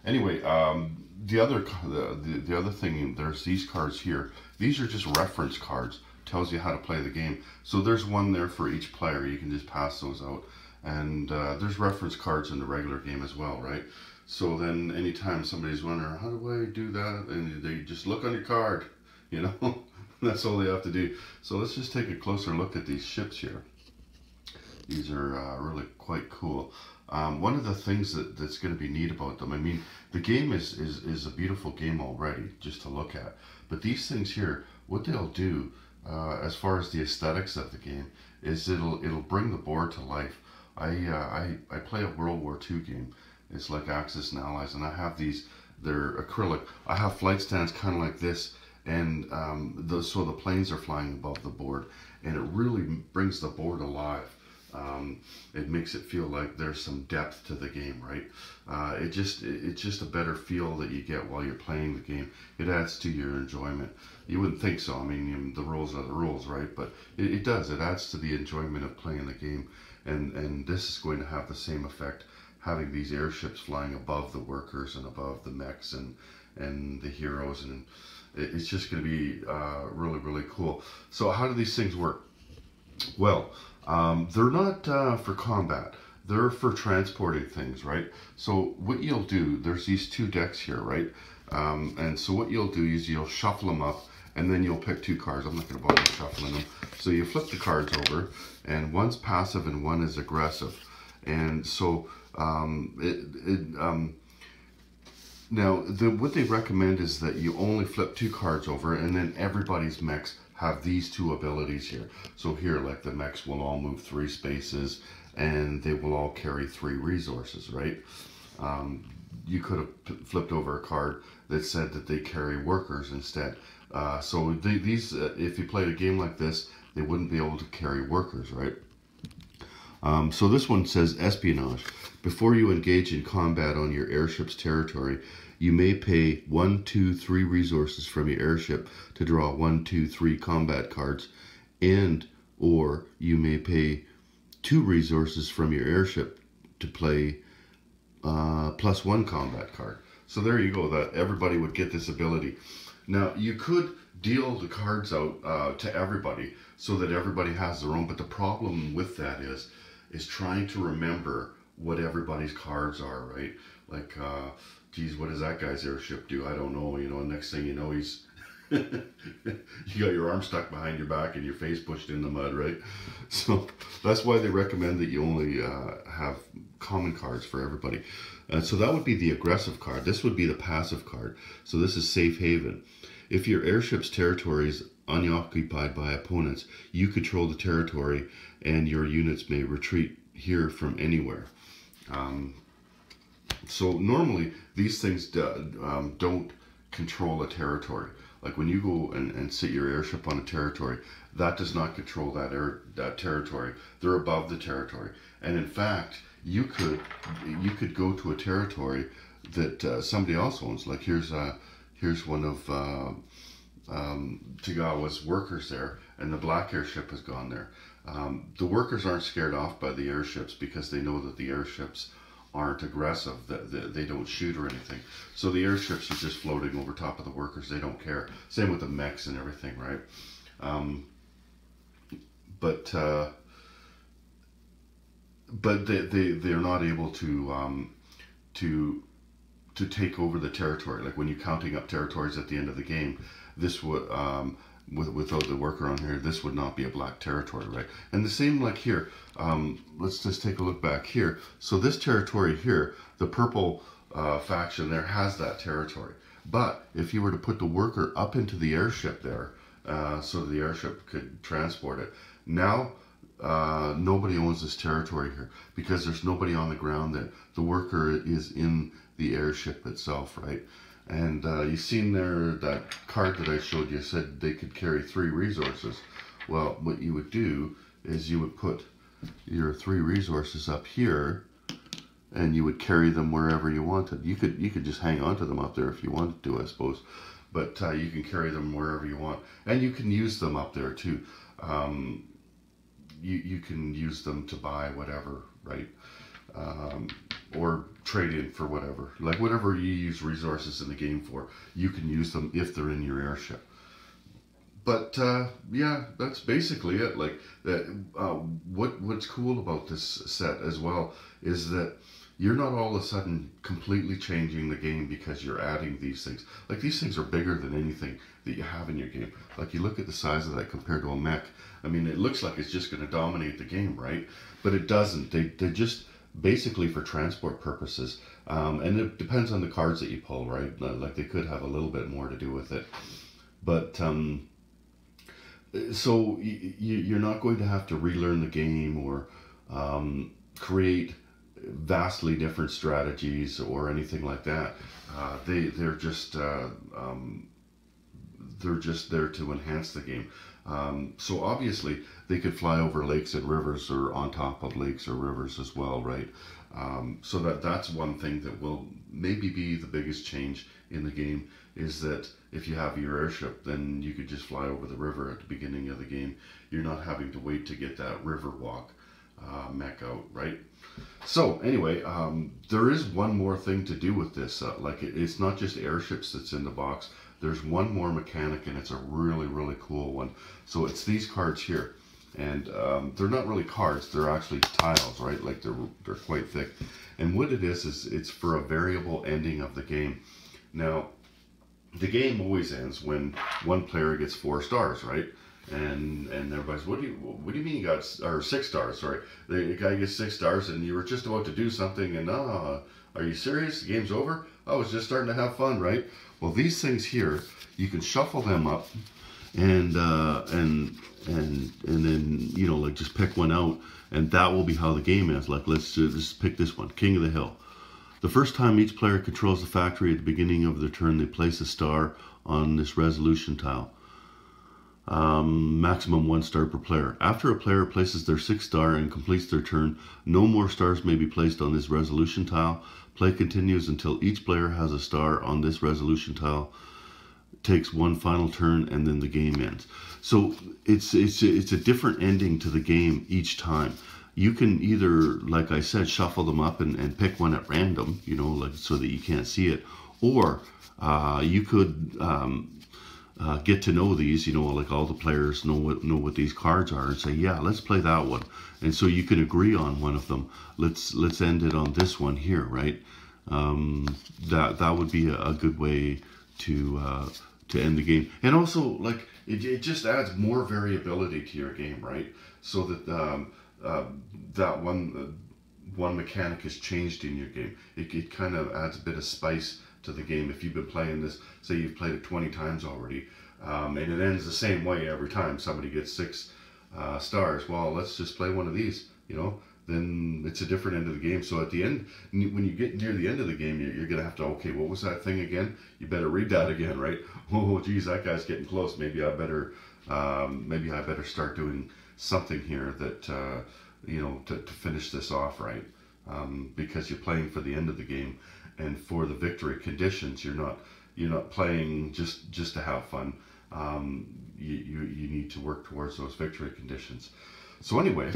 Anyway, the other thing, there's these cards here. These are just reference cards. Tells you how to play the game. So there's one there for each player. You can just pass those out. And there's reference cards in the regular game as well, right? So then anytime somebody's wondering, how do I do that? And they just look on your card, you know? That's all they have to do. So let's just take a closer look at these ships here. These are really quite cool. One of the things that's going to be neat about them, I mean, the game is a beautiful game already, just to look at. But these things here, what they'll do, as far as the aesthetics of the game, is it'll bring the board to life. I play a World War II game. It's like Axis and Allies, and I have these. They're acrylic. I have flight stands kind of like this, and so the planes are flying above the board, and it really brings the board alive. It makes it feel like there's some depth to the game, right? It's just a better feel that you get while you're playing the game. It adds to your enjoyment. You wouldn't think so. I mean, the rules are the rules, right? But it does. It adds to the enjoyment of playing the game. And this is going to have the same effect, having these airships flying above the workers and above the mechs and the heroes. And it's just going to be really, really cool. So how do these things work? Well, they're not for combat. They're for transporting things, right? So what you'll do, there's these two decks here, right? And so what you'll do is you'll shuffle them up, and then you'll pick two cards. I'm not going to bother shuffling them. So you flip the cards over, and one's passive and one is aggressive. And so now what they recommend is that you only flip two cards over, and then everybody's mechs have these two abilities here. So here, like the mechs will all move 3 spaces, and they will all carry 3 resources, right? You could have flipped over a card that said that they carry workers instead. So these, if you played a game like this, they wouldn't be able to carry workers, right? So this one says Espionage. Before you engage in combat on your airship's territory, you may pay 1, 2, 3 resources from your airship to draw 1, 2, 3 combat cards, and or you may pay 2 resources from your airship to play +1 combat card. So there you go. That everybody would get this ability. Now you could deal the cards out to everybody so that everybody has their own. But the problem with that is trying to remember what everybody's cards are, right? Like, geez, what does that guy's airship do? I don't know. You know, next thing you know, he's you got your arm stuck behind your back and your face pushed in the mud, right? So that's why they recommend that you only have common cards for everybody. So that would be the aggressive card. This would be the passive card. So this is Safe Haven. If your airship's territory is unoccupied by opponents, you control the territory and your units may retreat here from anywhere. So normally these things don't control a territory. Like when you go and sit your airship on a territory, that does not control that territory. They're above the territory. And in fact, you could go to a territory that somebody else owns. Like here's one of Tagawa's workers there, and the black airship has gone there. The workers aren't scared off by the airships because they know that the airships aren't aggressive, that they don't shoot or anything. So the airships are just floating over top of the workers. They don't care. Same with the mechs and everything, right? But they're not able to take over the territory. Like when you're counting up territories at the end of the game, this would without the worker on here, this would not be a black territory, right? And the same like here. Let's just take a look back here. So this territory here, the purple faction there has that territory. But if you were to put the worker up into the airship there, so the airship could transport it, now nobody owns this territory here because there's nobody on the ground there. The worker is in the airship itself, right? And you've seen there that card that I showed you said they could carry 3 resources. Well, what you would do is you would put your 3 resources up here, and you would carry them wherever you wanted. You could just hang on to them up there if you wanted to, I suppose. But you can carry them wherever you want, and you can use them up there too. you can use them to buy whatever, right? Or trade in for whatever. Like whatever you use resources in the game for, you can use them if they're in your airship. But yeah, that's basically it. Like that. What's cool about this set as well is that you're not all of a sudden completely changing the game because you're adding these things. Like these things are bigger than anything that you have in your game. Like you look at the size of that compared to a mech. I mean, it looks like it's just going to dominate the game, right? But it doesn't. They're just basically for transport purposes. And it depends on the cards that you pull, right? Like they could have a little bit more to do with it. But so you're not going to have to relearn the game or create vastly different strategies or anything like that. They're just there to enhance the game. So obviously they could fly over lakes and rivers or on top of lakes or rivers as well, right? So that's one thing that will maybe be the biggest change in the game, is that if you have your airship, then you could just fly over the river at the beginning of the game. You're not having to wait to get that river walk mech out, right? So anyway, there is one more thing to do with this. Like it's not just airships that's in the box. There's one more mechanic, and it's a really, really cool one. So it's these cards here, and they're not really cards. They're actually tiles, right? Like they're quite thick. And what it is it's for a variable ending of the game. Now, the game always ends when one player gets 4 stars, right? And everybody's, what do you mean you got, or 6 stars? Sorry, the guy gets 6 stars, and you were just about to do something, and are you serious? The game's over? I was just starting to have fun, right? Well, these things here, you can shuffle them up, and then like just pick one out, and that will be how the game ends. Like let's pick this one, King of the Hill. The first time each player controls the factory at the beginning of their turn, they place a star on this resolution tile. Maximum 1 star per player. After a player places their 6th star and completes their turn, no more stars may be placed on this resolution tile. Play continues until each player has a star on this resolution tile, takes one final turn, and then the game ends. So it's a different ending to the game each time. You can either, like I said, shuffle them up and pick one at random, like so that you can't see it, or you could get to know these, like all the players know what these cards are, and say, yeah, let's play that one. And so you can agree on one of them. Let's end it on this one here, right? That would be a good way to end the game. And also, like it just adds more variability to your game, right? So that that one mechanic is changed in your game. It kind of adds a bit of spice to the game. If you've been playing this, say you've played it 20 times already, and it ends the same way every time somebody gets 6 stars. Well, let's just play one of these, then it's a different end of the game. So at the end, when you get near the end of the game, you're gonna have to, okay, what was that thing again? You better read that again, right? Oh geez, that guy's getting close. Maybe I better start doing something here that to finish this off, right? Because you're playing for the end of the game, and for the victory conditions, you're not playing just to have fun. You need to work towards those victory conditions. So anyway,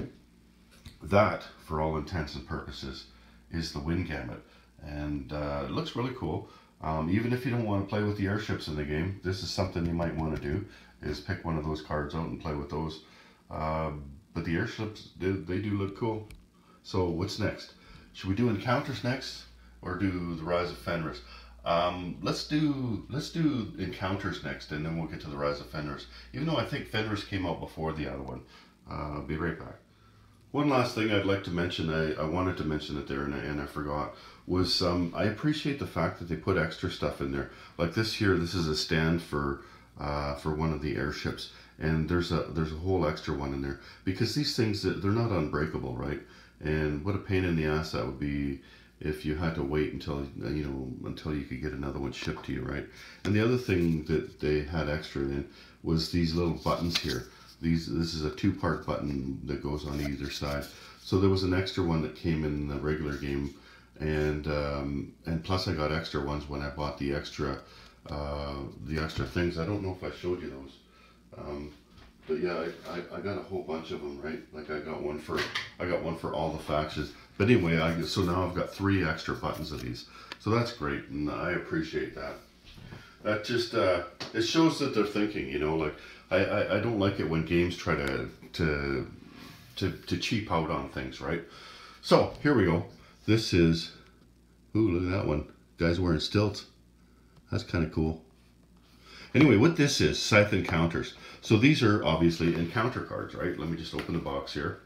that, for all intents and purposes, is the Wind Gamut, and it looks really cool. Even if you don't want to play with the airships in the game, this is something you might want to do, is pick one of those cards out and play with those. But the airships, they do look cool. So what's next? Should we do encounters next, or do the Rise of Fenris? Let's do encounters next, and then we'll get to the Rise of Fenris. Even though I think Fenris came out before the other one. I'll be right back. One last thing I'd like to mention, I wanted to mention it there and I forgot, was I appreciate the fact that they put extra stuff in there. Like this here, this is a stand for one of the airships, and there's a whole extra one in there, because these things, they're not unbreakable, right? And what a pain in the ass that would be if you had to wait until you could get another one shipped to you, right? And the other thing that they had extra in was these little buttons here. This is a 2-part button that goes on either side. So there was an extra one that came in the regular game, and plus I got extra ones when I bought the extra things. I don't know if I showed you those. But yeah, I got a whole bunch of them, right? Like I got one for all the factions. But anyway, so now I've got 3 extra buttons of these. So that's great, and I appreciate that. That just it shows that they're thinking, you know. Like I don't like it when games try to cheap out on things, right? So here we go. This is, ooh, look at that one. Guy's wearing stilts. That's kind of cool. Anyway, what this is, Siphoned Counters. So these are obviously encounter cards, right? Let me just open the box here.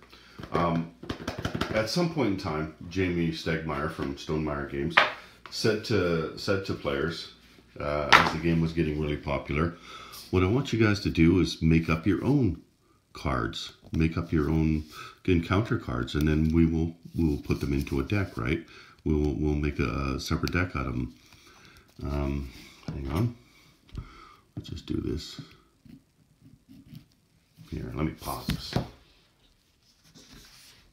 At some point in time, Jamie Stegmaier from Stonemaier Games said to players, as the game was getting really popular, what I want you guys to do is make up your own cards, make up your own encounter cards, and then we'll put them into a deck, right? We'll make a separate deck out of them. Hang on. Let's just do this. Here, let me pause this.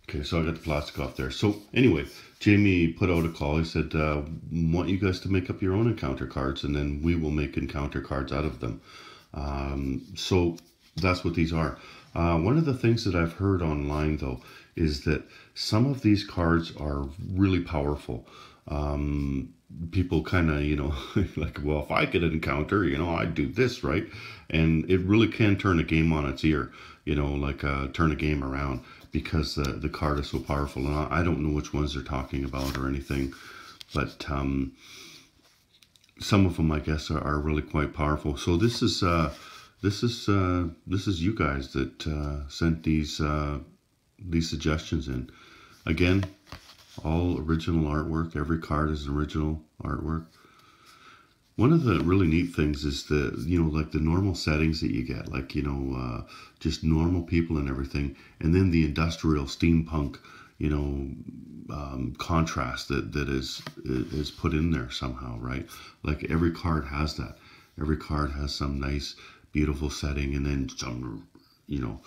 Okay, so I got the plastic off there. So anyway, Jamie put out a call. He said, want you guys to make up your own encounter cards, and then we will make encounter cards out of them. So that's what these are. One of the things that I've heard online, though, is that some of these cards are really powerful. People kind of, you know, like, well, if I get an encounter, you know, I'd do this, right? And it really can turn a game on its ear, you know, like turn a game around, because the card is so powerful. And I don't know which ones they're talking about or anything, but some of them, I guess, are really quite powerful. So this is you guys that sent these suggestions in. Again, all original artwork. Every card is original artwork. One of the really neat things is like the normal settings that you get, like, you know, just normal people and everything, and then the industrial steampunk, you know, contrast that is put in there somehow, right? Like every card has that. Every card has some nice, beautiful setting, and then some, you know,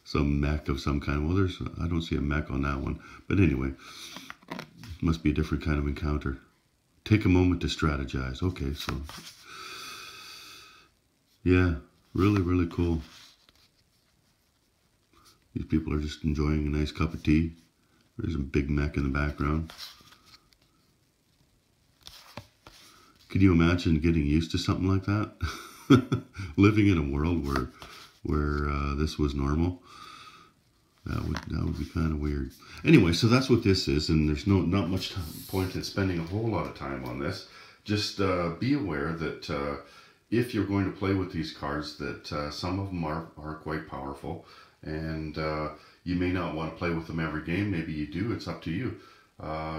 some mech of some kind. Well, I don't see a mech on that one, but anyway, must be a different kind of encounter. Take a moment to strategize. Okay, so yeah, really, really cool. These people are just enjoying a nice cup of tea. There's a big mech in the background. Could you imagine getting used to something like that? Living in a world where this was normal. That would be kind of weird. Anyway, so that's what this is, and there's not much point in spending a whole lot of time on this. Just be aware that if you're going to play with these cards, that some of them are quite powerful, and you may not want to play with them every game. Maybe you do. It's up to you.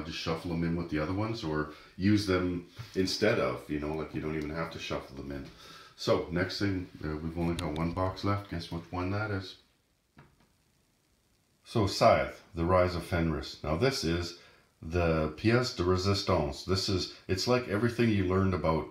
Just shuffle them in with the other ones, or use them instead of. You know, like you don't even have to shuffle them in. So next thing, we've only got one box left. Guess which one that is? So Scythe, the Rise of Fenris. Now this is the pièce de résistance. It's like everything you learned about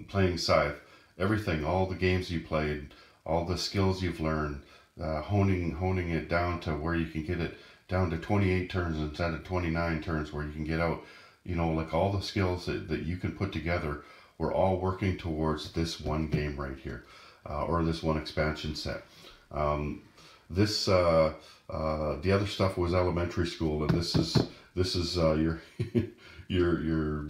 playing Scythe. Everything, all the games you played, all the skills you've learned, honing it down to where you can get it down to 28 turns instead of 29 turns, where you can get out, you know, like all the skills that you can put together. We're all working towards this one game right here, or this one expansion set. The other stuff was elementary school, and this is your your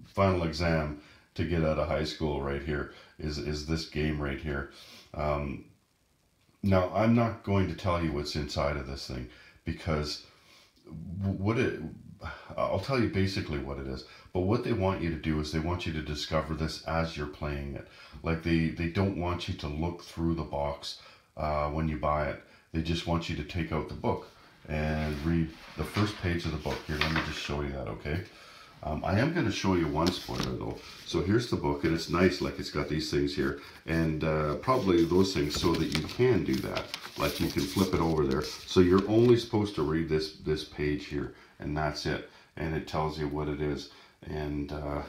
final exam to get out of high school right here. Is this game right here? Now I'm not going to tell you what's inside of this thing, because I'll tell you basically what it is. But what they want you to do is they want you to discover this as you're playing it. Like they don't want you to look through the box when you buy it. They just want you to take out the book and read the first page of the book. Here, let me just show you that, okay? I am going to show you one spoiler though. So here's the book, and it's nice, like it's got these things here, and probably those things so that you can do that. Like you can flip it over there. So you're only supposed to read this page here, and that's it. And it tells you what it is. And I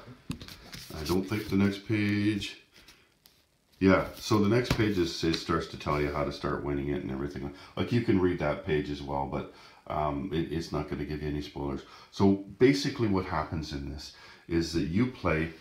don't think the next page... Yeah, so the next page starts to tell you how to start winning it and everything. Like you can read that page as well, but it's not going to give you any spoilers. So basically what happens in this is that you play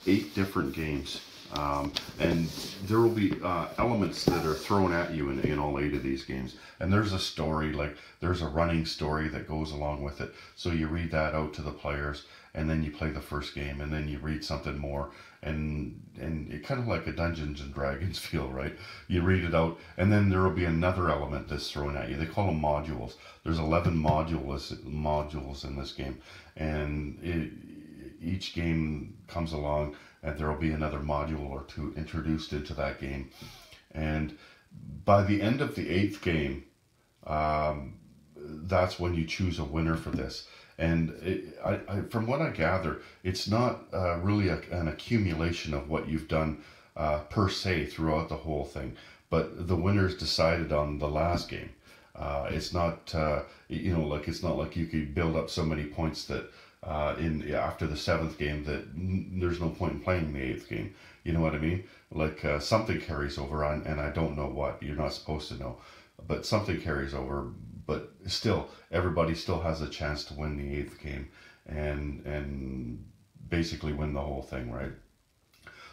8 different games, And there will be elements that are thrown at you in all 8 of these games. And there's a story, like there's a running story that goes along with it. So you read that out to the players, and then you play the first game, and then you read something more, and it kind of like a Dungeons and Dragons feel, right? You read it out, and then there will be another element that's thrown at you. They call them modules. There's 11 modules in this game, and each game comes along, and there will be another module or 2 introduced into that game. And by the end of the 8th game, that's when you choose a winner for this. And from what I gather, it's not really an accumulation of what you've done per se throughout the whole thing, but the winner's decided on the last game. It's not, like it's not like you could build up so many points that after the 7th game that there's no point in playing the 8th game. You know what I mean? Like something carries over on, and I don't know what. You're not supposed to know, but something carries over. But still, everybody still has a chance to win the 8th game and basically win the whole thing, right?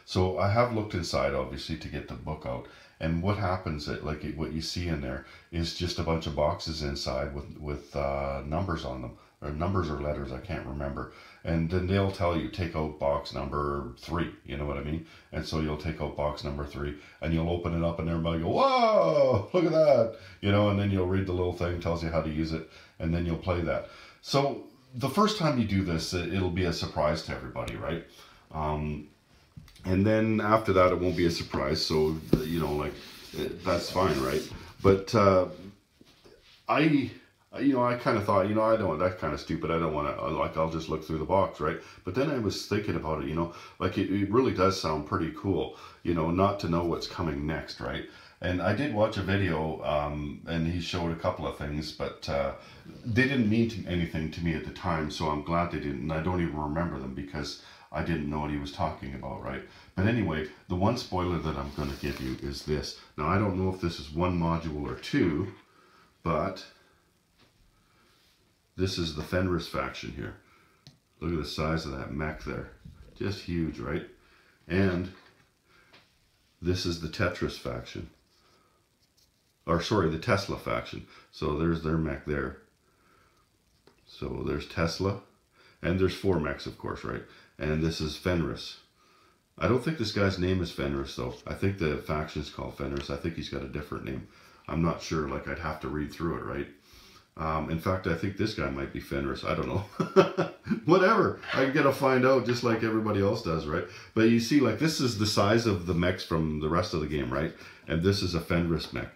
So I have looked inside, obviously, to get the book out. And what happens, what you see in there is just a bunch of boxes inside with numbers on them. Or numbers or letters, I can't remember. And then they'll tell you, take out box number 3, you know what I mean? And so you'll take out box number 3, and you'll open it up, and everybody go, whoa, look at that, and then you'll read the little thing, tells you how to use it, and then you'll play that. So the first time you do this, it'll be a surprise to everybody, right? And then after that, it won't be a surprise, so, that's fine, right? But I kind of thought, I don't, that's kind of stupid. I don't want to, I'll just look through the box, right? But then I was thinking about it, it really does sound pretty cool, not to know what's coming next, right? And I did watch a video, and he showed a couple of things, but they didn't mean anything to me at the time, so I'm glad they didn't. And I don't even remember them because I didn't know what he was talking about, right? But anyway, the one spoiler that I'm going to give you is this. Now, I don't know if this is 1 module or 2, but this is the Fenris Faction here. Look at the size of that mech there. Just huge, right? And this is the Tetris Faction. Or sorry, the Tesla Faction. So there's their mech there. So there's Tesla. And there's 4 mechs, of course, right? And this is Fenris. I don't think this guy's name is Fenris, though. I think the faction is called Fenris. I think he's got a different name. I'm not sure. I'd have to read through it, right? In fact, I think this guy might be Fenris. I don't know. Whatever. I gotta find out just like everybody else does, right? But you see, this is the size of the mechs from the rest of the game, right? And this is a Fenris mech.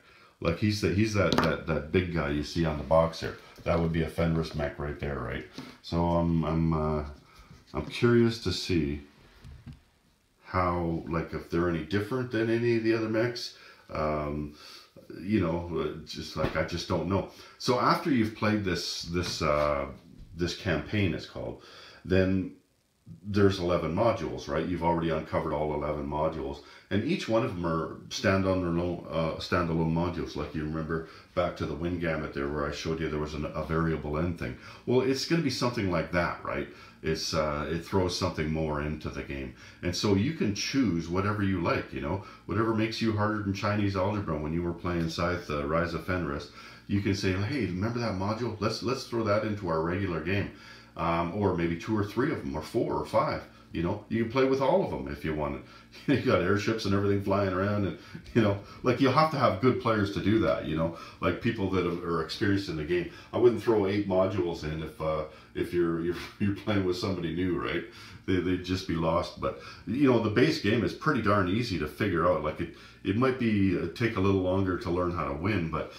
He's that big guy you see on the box here. That would be a Fenris mech right there, right? So I'm curious to see how, if they're any different than any of the other mechs. I just don't know. So after you've played this campaign, it's called, then there's 11 modules, right? You've already uncovered all 11 modules, and each one of them are standalone modules. Like you remember back to the Wind Gamut there, where I showed you there was a variable end thing. Well, it's going to be something like that, right? It throws something more into the game, and so you can choose whatever you like. Whatever makes you harder than Chinese algebra when you were playing Scythe, Rise of Fenris. You can say, hey, remember that module? Let's throw that into our regular game. Or maybe 2 or 3 of them, or 4 or 5. You can play with all of them if you want it. You got airships and everything flying around, and you'll have to have good players to do that. Like people that are experienced in the game. I wouldn't throw 8 modules in if you're playing with somebody new, right? They'd just be lost. But the base game is pretty darn easy to figure out. It might take a little longer to learn how to win, but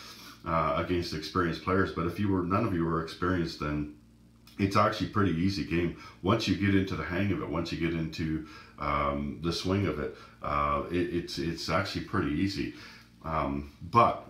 against experienced players. But if none of you were experienced, then it's actually a pretty easy game. Once you get into the hang of it, once you get into the swing of it, it's actually pretty easy. But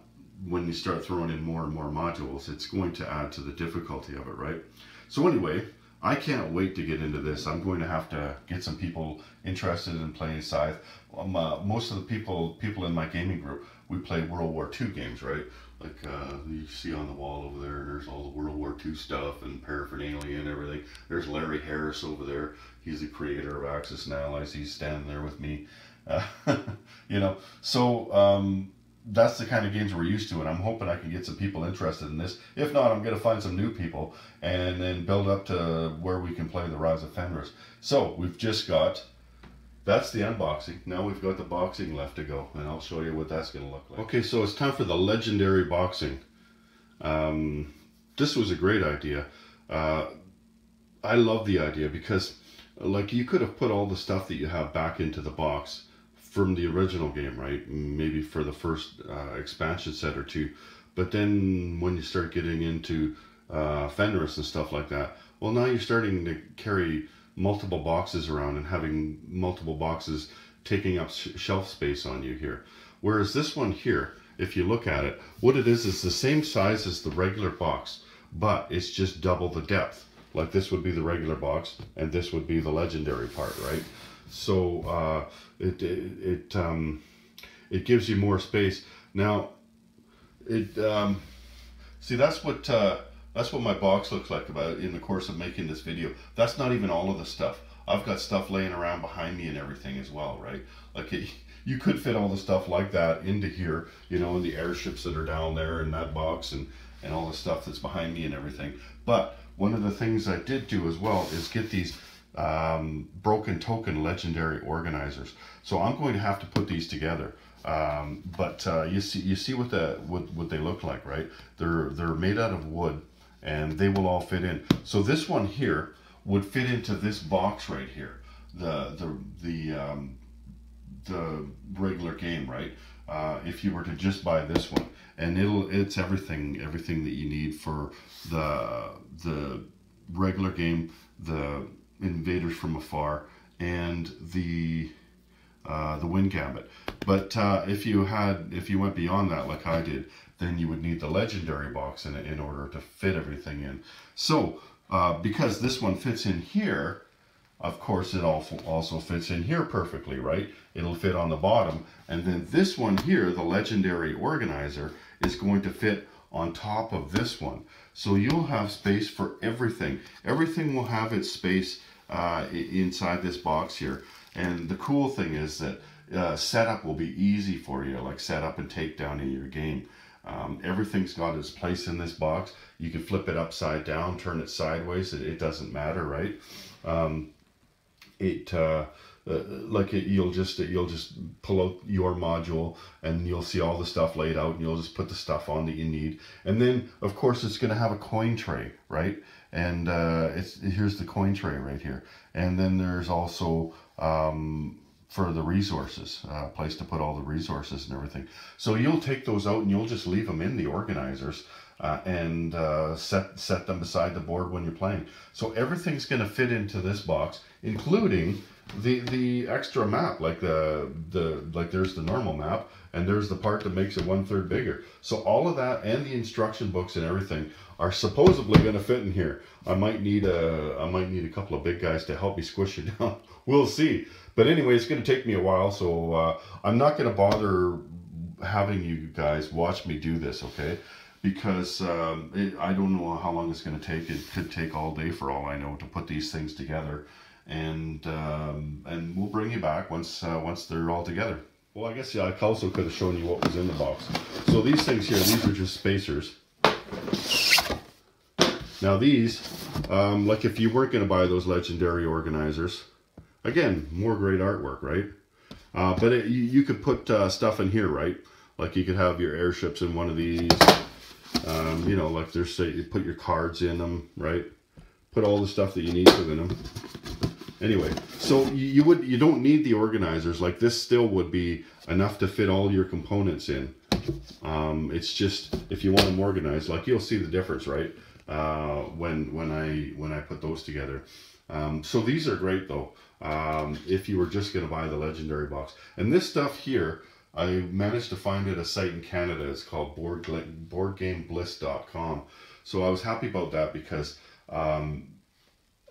when you start throwing in more and more modules, it's going to add to the difficulty of it, right? So anyway, I can't wait to get into this. I'm going to have to get some people interested in playing Scythe. Most of the people in my gaming group, we play World War II games, right? You see on the wall over there, there's all the World War II stuff and paraphernalia and everything. There's Larry Harris over there. He's the creator of Axis and Allies. He's standing there with me. You know, so that's the kind of games we're used to, and I'm hoping I can get some people interested in this. If not, I'm going to find some new people and then build up to where we can play the Rise of Fenris. So we've just got, that's the unboxing. Now we've got the boxing left to go, and I'll show you what that's going to look like. Okay, so it's time for the legendary boxing. This was a great idea. I love the idea because, like, you could have put all the stuff that you have back into the box from the original game, right? Maybe for the first expansion set or two. But then when you start getting into Fenris and stuff like that, well, now you're starting to carry multiple boxes around and having multiple boxes taking up shelf space on you here. Whereas this one here, if you look at it, what it is the same size as the regular box, but it's just double the depth. Like this would be the regular box, and this would be the legendary part, right? So it gives you more space. Now, see, that's what my box looks like about in the course of making this video. That's not even all of the stuff. I've got stuff laying around behind me and everything as well, right? Like you could fit all the stuff like that into here, you know, and the airships that are down there in that box and all the stuff that's behind me and everything. But one of the things I did do as well is get these broken token legendary organizers. So I'm going to have to put these together. But you see what they look like, right? They're made out of wood, and they will all fit in. So this one here would fit into this box right here, the regular game, right? If you were to just buy this one, and it's everything that you need for the regular game, the Invaders from Afar, and the Wind Gambit. But if you went beyond that, like I did, then you would need the legendary box in order to fit everything in. So because this one fits in here, of course it also fits in here perfectly, right? It'll fit on the bottom, and then this one here, the legendary organizer, is going to fit on top of this one. So you'll have space for everything. Everything will have its space inside this box here. And the cool thing is that setup will be easy for you, like setup and takedown in your game. Everything's got its place in this box. You can flip it upside down, turn it sideways. It doesn't matter, right? You'll just pull out your module, and you'll see all the stuff laid out, and you'll just put the stuff on that you need. And then of course it's going to have a coin tray, right? And here's the coin tray right here. And then there's also for the resources, a place to put all the resources and everything. So you'll take those out and you'll just leave them in the organizers and set them beside the board when you're playing. So everything's going to fit into this box, including the extra map. Like there's the normal map, and there's the part that makes it 1/3 bigger. So all of that and the instruction books and everything are supposedly going to fit in here. I might need a couple of big guys to help me squish it down. We'll see. But anyway, it's going to take me a while, so I'm not going to bother having you guys watch me do this, okay? Because I don't know how long it's going to take. It could take all day for all I know to put these things together, and we'll bring you back once they're all together. Well, I guess I also could have shown you what was in the box. So these things here, these are just spacers. Now these, like if you weren't going to buy those legendary organizers, again, more great artwork, right? But you could put stuff in here, right? Like you could have your airships in one of these. You know, like there's, say, you put your cards in them, right? Put all the stuff that you need to in them. Anyway, so you don't need the organizers. Like this still would be enough to fit all your components in. It's just if you want them organized, like you'll see the difference, right? When I put those together. So these are great though. If you were just going to buy the legendary box. And this stuff here, I managed to find it at a site in Canada. It's called BoardGameBliss.com. So I was happy about that because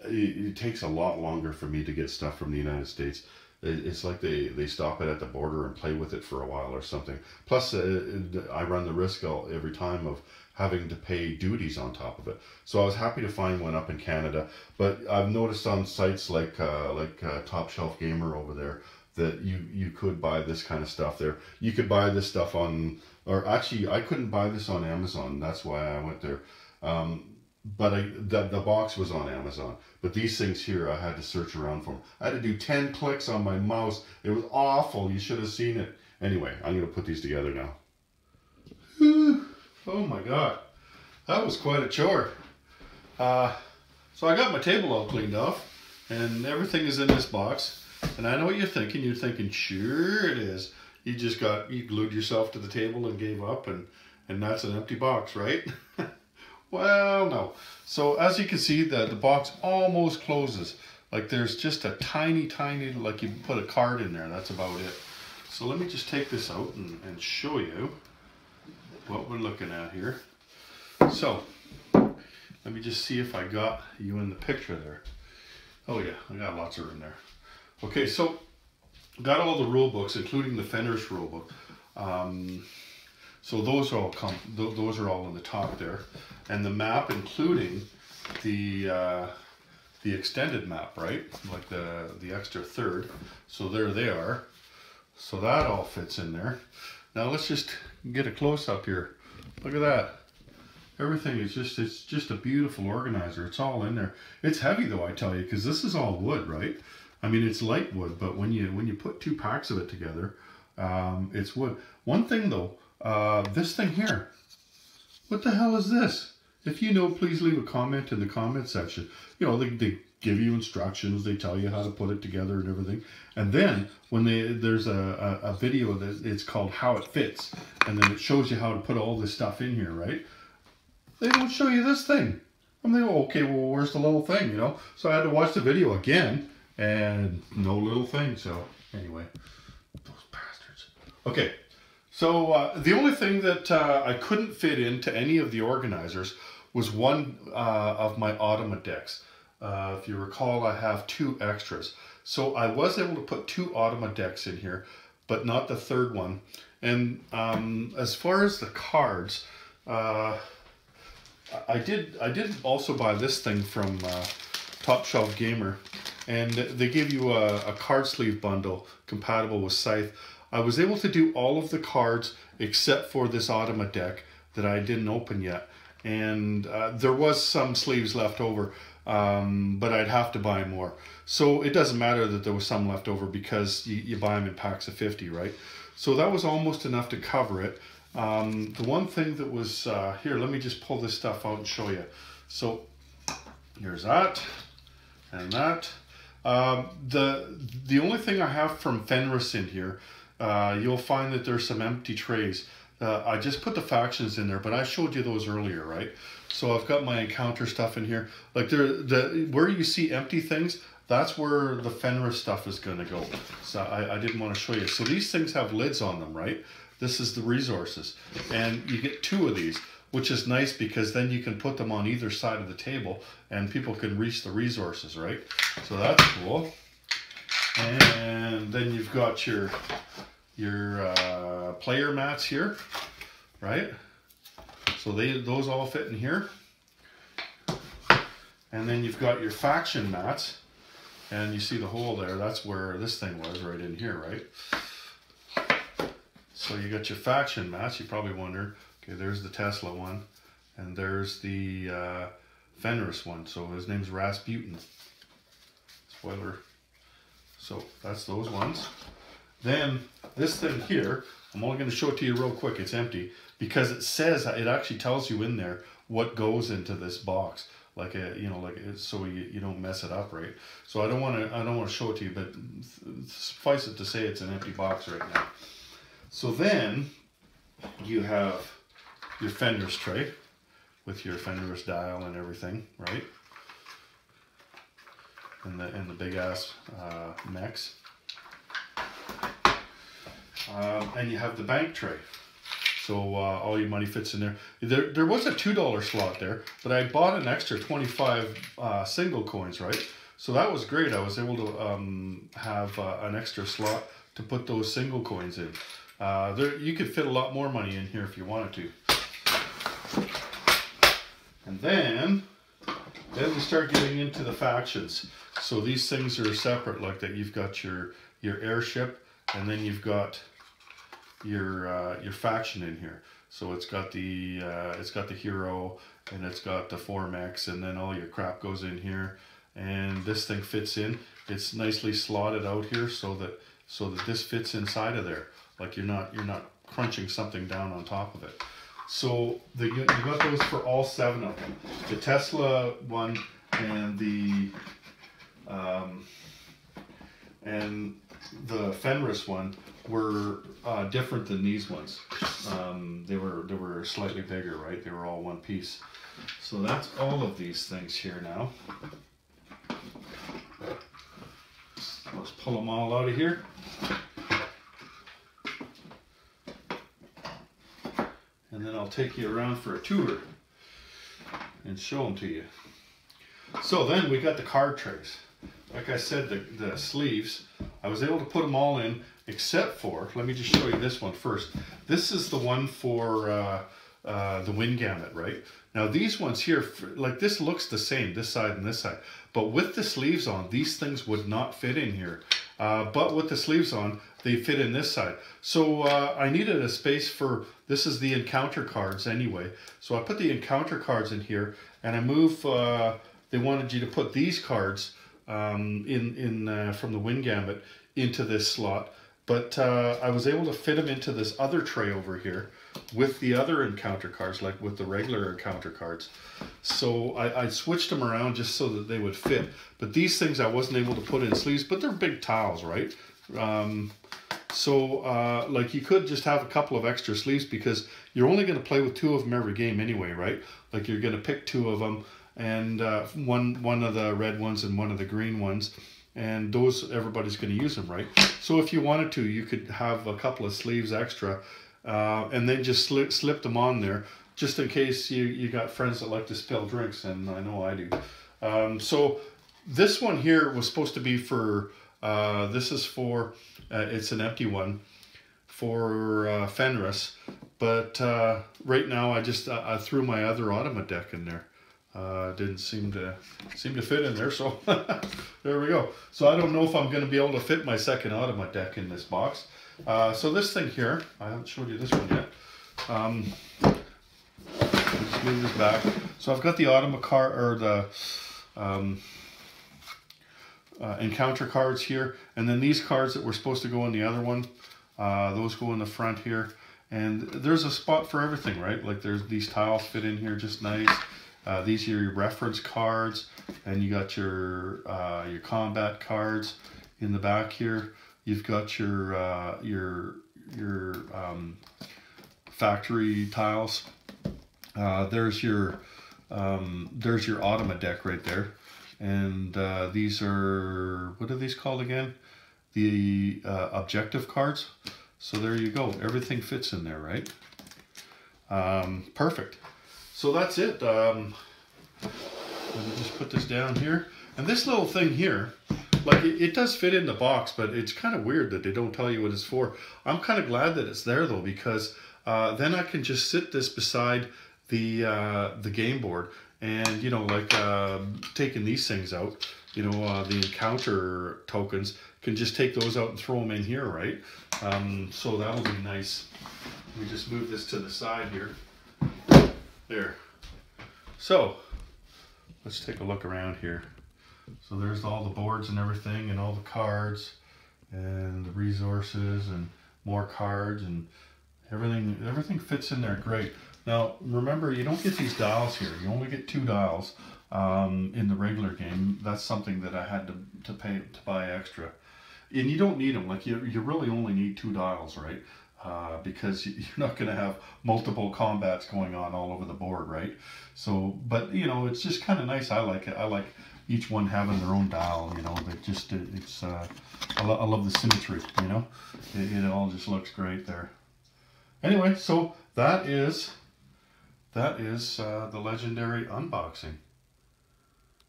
it takes a lot longer for me to get stuff from the United States. It's like they stop it at the border and play with it for a while or something. Plus, I run the risk every time of having to pay duties on top of it. So I was happy to find one up in Canada. But I've noticed on sites like Top Shelf Gamer over there that you could buy this kind of stuff there. You could buy this stuff on, or actually I couldn't buy this on Amazon. That's why I went there. But the box was on Amazon. But these things here, I had to search around for them. I had to do 10 clicks on my mouse. It was awful. You should have seen it. Anyway, I'm going to put these together now. Whew. Oh my God. That was quite a chore. So I got my table all cleaned off. And everything is in this box. And I know what you're thinking. You're thinking, sure it is. You glued yourself to the table and gave up. And that's an empty box, right? Well, no. So as you can see, the box almost closes. Like there's just a tiny, like you put a card in there. That's about it. So let me just take this out and show you what we're looking at here. So let me just see if I got you in the picture there. Oh yeah, I got lots of room there. Okay, so got all the rule books, including the Fenris rule book. So those are all in the top there, and the map, including the extended map, right? Like the extra third. So there they are. So that all fits in there. Now let's just get a close up here. Look at that. Everything is it's just a beautiful organizer. It's all in there. It's heavy though, I tell you, because this is all wood, right? I mean, it's light wood, but when you put 2 packs of it together, it's wood. One thing though, this thing here, what the hell is this? If you know, please leave a comment in the comment section. You know, they give you instructions, they tell you how to put it together and everything. And then when there's a video that it's called How It Fits, and then it shows you how to put all this stuff in here, right? They don't show you this thing. I'm thinking, oh, okay, well, where's the little thing, you know? So I had to watch the video again, and no little thing. So anyway, those bastards. Okay, so the only thing that I couldn't fit into any of the organizers was one of my Automa decks. If you recall, I have 2 extras. So I was able to put 2 Automa decks in here, but not the third one. And as far as the cards, I did also buy this thing from Top Shelf Gamer, and they give you a card sleeve bundle compatible with Scythe. I was able to do all of the cards except for this Automa deck that I didn't open yet, and there was some sleeves left over, but I'd have to buy more. So it doesn't matter that there was some left over because you buy them in packs of 50, right? So that was almost enough to cover it. The one thing that was here, let me just pull this stuff out and show you. So here's that and that. The only thing I have from Fenris in here, you'll find that there's some empty trays. I just put the factions in there, but I showed you those earlier, right? So I've got my encounter stuff in here. Like where you see empty things, that's where the Fenris stuff is going to go. So I didn't want to show you. So these things have lids on them, right? This is the resources, and you get 2 of these, which is nice because then you can put them on either side of the table and people can reach the resources, right? So that's cool. And then you've got your player mats here, right? So those all fit in here. And then you've got your faction mats, and you see the hole there. That's where this thing was, right in here, right? So you got your faction mats. You probably wonder, okay, there's the Tesla one, and there's the Fenris one. So his name's Rasputin. Spoiler. So that's those ones. Then this thing here, I'm only going to show it to you real quick. It's empty because it says, it actually tells you in there what goes into this box. Like so you don't mess it up, right? So I don't want to show it to you, but suffice it to say it's an empty box right now. So then you have your Fenris tray with your Fenris dial and everything, right? And the big ass mechs. And you have the bank tray. So all your money fits in there. There was a $2 slot there, but I bought an extra 25 single coins, right? So that was great. I was able to have an extra slot to put those single coins in. You could fit a lot more money in here if you wanted to. And then we start getting into the factions. So these things are separate, like that. You've got your your airship, and then you've got your faction in here. So it's got the hero, and it's got the Formex, and then all your crap goes in here, and this thing fits in. It's nicely slotted out here so that this fits inside of there. Like you're not crunching something down on top of it. So you got those for all 7 of them. The Tesla one and the Fenris one were different than these ones. They were slightly bigger, right? They were all one piece. So that's all of these things here now. Let's pull them all out of here. And then I'll take you around for a tour and show them to you. So then we got the card trays. Like I said, the sleeves, I was able to put them all in except for, let me just show you this one first. This is the one for the wind gamut, right? Now these ones here, like this looks the same, this side and this side. But with the sleeves on, these things would not fit in here. But with the sleeves on, they fit in this side. So I needed a space for, this is the encounter cards anyway. So I put the encounter cards in here, and I move, they wanted you to put these cards from the wind gamut into this slot. But I was able to fit them into this other tray over here with the other encounter cards, like with the regular encounter cards. So I switched them around just so that they would fit. But these things I wasn't able to put in sleeves, but they're big tiles, right? Like you could just have a couple of extra sleeves because you're only going to play with 2 of them every game anyway, right? Like you're going to pick 2 of them, and one of the red ones and one of the green ones. And those, everybody's going to use them, right? So if you wanted to, you could have a couple of sleeves extra and then just slip them on there just in case you got friends that like to spill drinks, and I know I do. So this one here was supposed to be for, this is for, it's an empty one for Fenris, but right now I threw my other Automa deck in there. Didn't seem to fit in there, so there we go. So I don't know if I'm going to be able to fit my second Automa deck in this box. So this thing here, I haven't showed you this one yet. Let's move this back. So I've got the Automa card, or the encounter cards here, and then these cards that were supposed to go in the other one, those go in the front here. And there's a spot for everything, right? Like there's these tiles fit in here just nice. These are your reference cards, and you got your combat cards in the back here. You've got your factory tiles. There's your Automa deck right there, and these are, what are these called again? The objective cards. So there you go. Everything fits in there, right? Perfect. So that's it. Let me just put this down here. And this little thing here, like it does fit in the box, but it's kind of weird that they don't tell you what it's for. I'm kind of glad that it's there though, because then I can just sit this beside the game board, and you know, like taking these things out, you know, the encounter tokens, can just take those out and throw them in here, right? So that'll be nice. Let me just move this to the side here. There. So let's take a look around here. So there's all the boards and everything, and all the cards and the resources and more cards, and everything fits in there great. Now remember, you don't get these dials here. You only get 2 dials in the regular game. That's something that I had to pay to buy extra. And you don't need them. Like you really only need 2 dials, right? Because you're not going to have multiple combats going on all over the board, right? So, but you know, it's just kind of nice. I like it. I like each one having their own dial. You know, I love the symmetry. You know, it all just looks great there. Anyway, so that is the legendary unboxing.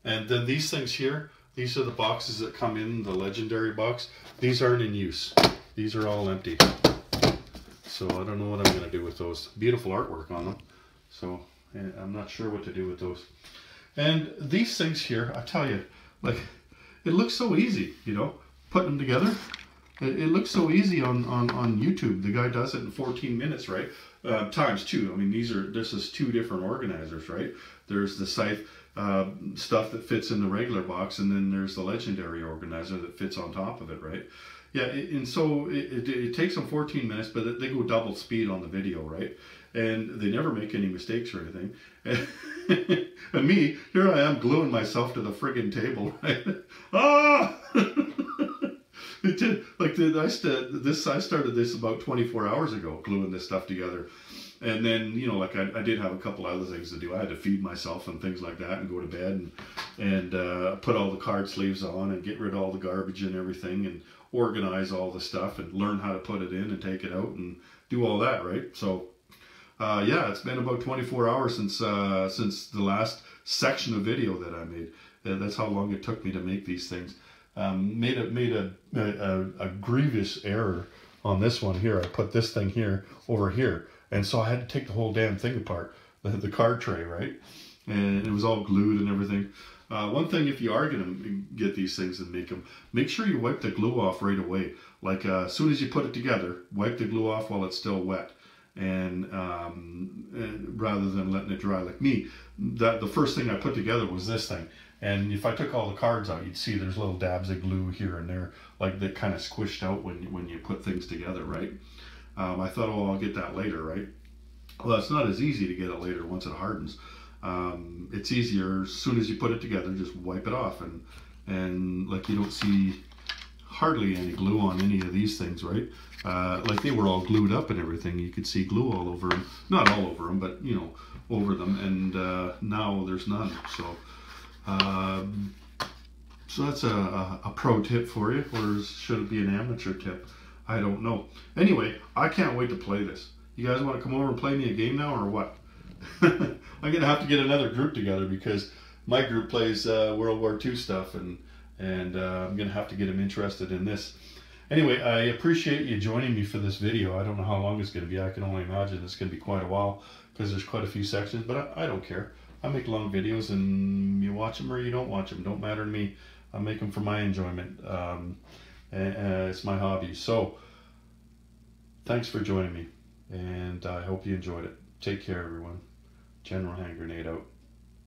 And then these things here, these are the boxes that come in the legendary box. These aren't in use. These are all empty. So I don't know what I'm going to do with those. Beautiful artwork on them. So I'm not sure what to do with those. And these things here, I tell you, like, it looks so easy, you know, putting them together. It looks so easy on YouTube. The guy does it in 14 minutes, right? Times two. I mean, this is two different organizers, right? There's the Scythe stuff that fits in the regular box, and then there's the legendary organizer that fits on top of it, right? Yeah, and so it takes them 14 minutes, but they go double speed on the video, right? And they never make any mistakes or anything. And me, here I am gluing myself to the friggin' table, right? Ah! It did, like I started this about 24 hours ago, gluing this stuff together. And then, you know, like I did have a couple other things to do. I had to feed myself and things like that and go to bed and put all the card sleeves on and get rid of all the garbage and everything and organize all the stuff and learn how to put it in and take it out and do all that, right? So, yeah, it's been about 24 hours since the last section of video that I made. That's how long it took me to make these things. Made a grievous error on this one here. I put this thing here over here, and so I had to take the whole damn thing apart, the card tray, right? And it was all glued and everything. One thing, if you are going to get these things and make them, make sure you wipe the glue off right away. Like as soon as you put it together, wipe the glue off while it's still wet. And rather than letting it dry. Like me, the first thing I put together was this thing. And if I took all the cards out, you'd see there's little dabs of glue here and there, like that kind of squished out when you put things together, right? I thought, oh, I'll get that later, right? Well, it's not as easy to get it later once it hardens. It's easier as soon as you put it together, just wipe it off, and like you don't see hardly any glue on any of these things, right? Like they were all glued up and everything. You could see glue all over them, not all over them, but you know, over them. And now there's none. So that's a pro tip for you, or should it be an amateur tip? I don't know. Anyway, I can't wait to play this. You guys want to come over and play me a game now, or what? I'm gonna have to get another group together because my group plays World War II stuff, and I'm gonna have to get them interested in this. Anyway, I appreciate you joining me for this video. I don't know how long it's gonna be. I can only imagine it's gonna be quite a while because there's quite a few sections, but I don't care. I make long videos, and you watch them or you don't watch them. Don't matter to me. I make them for my enjoyment. It's my hobby. So, thanks for joining me, and I hope you enjoyed it. Take care, everyone. General Hand Grenade out.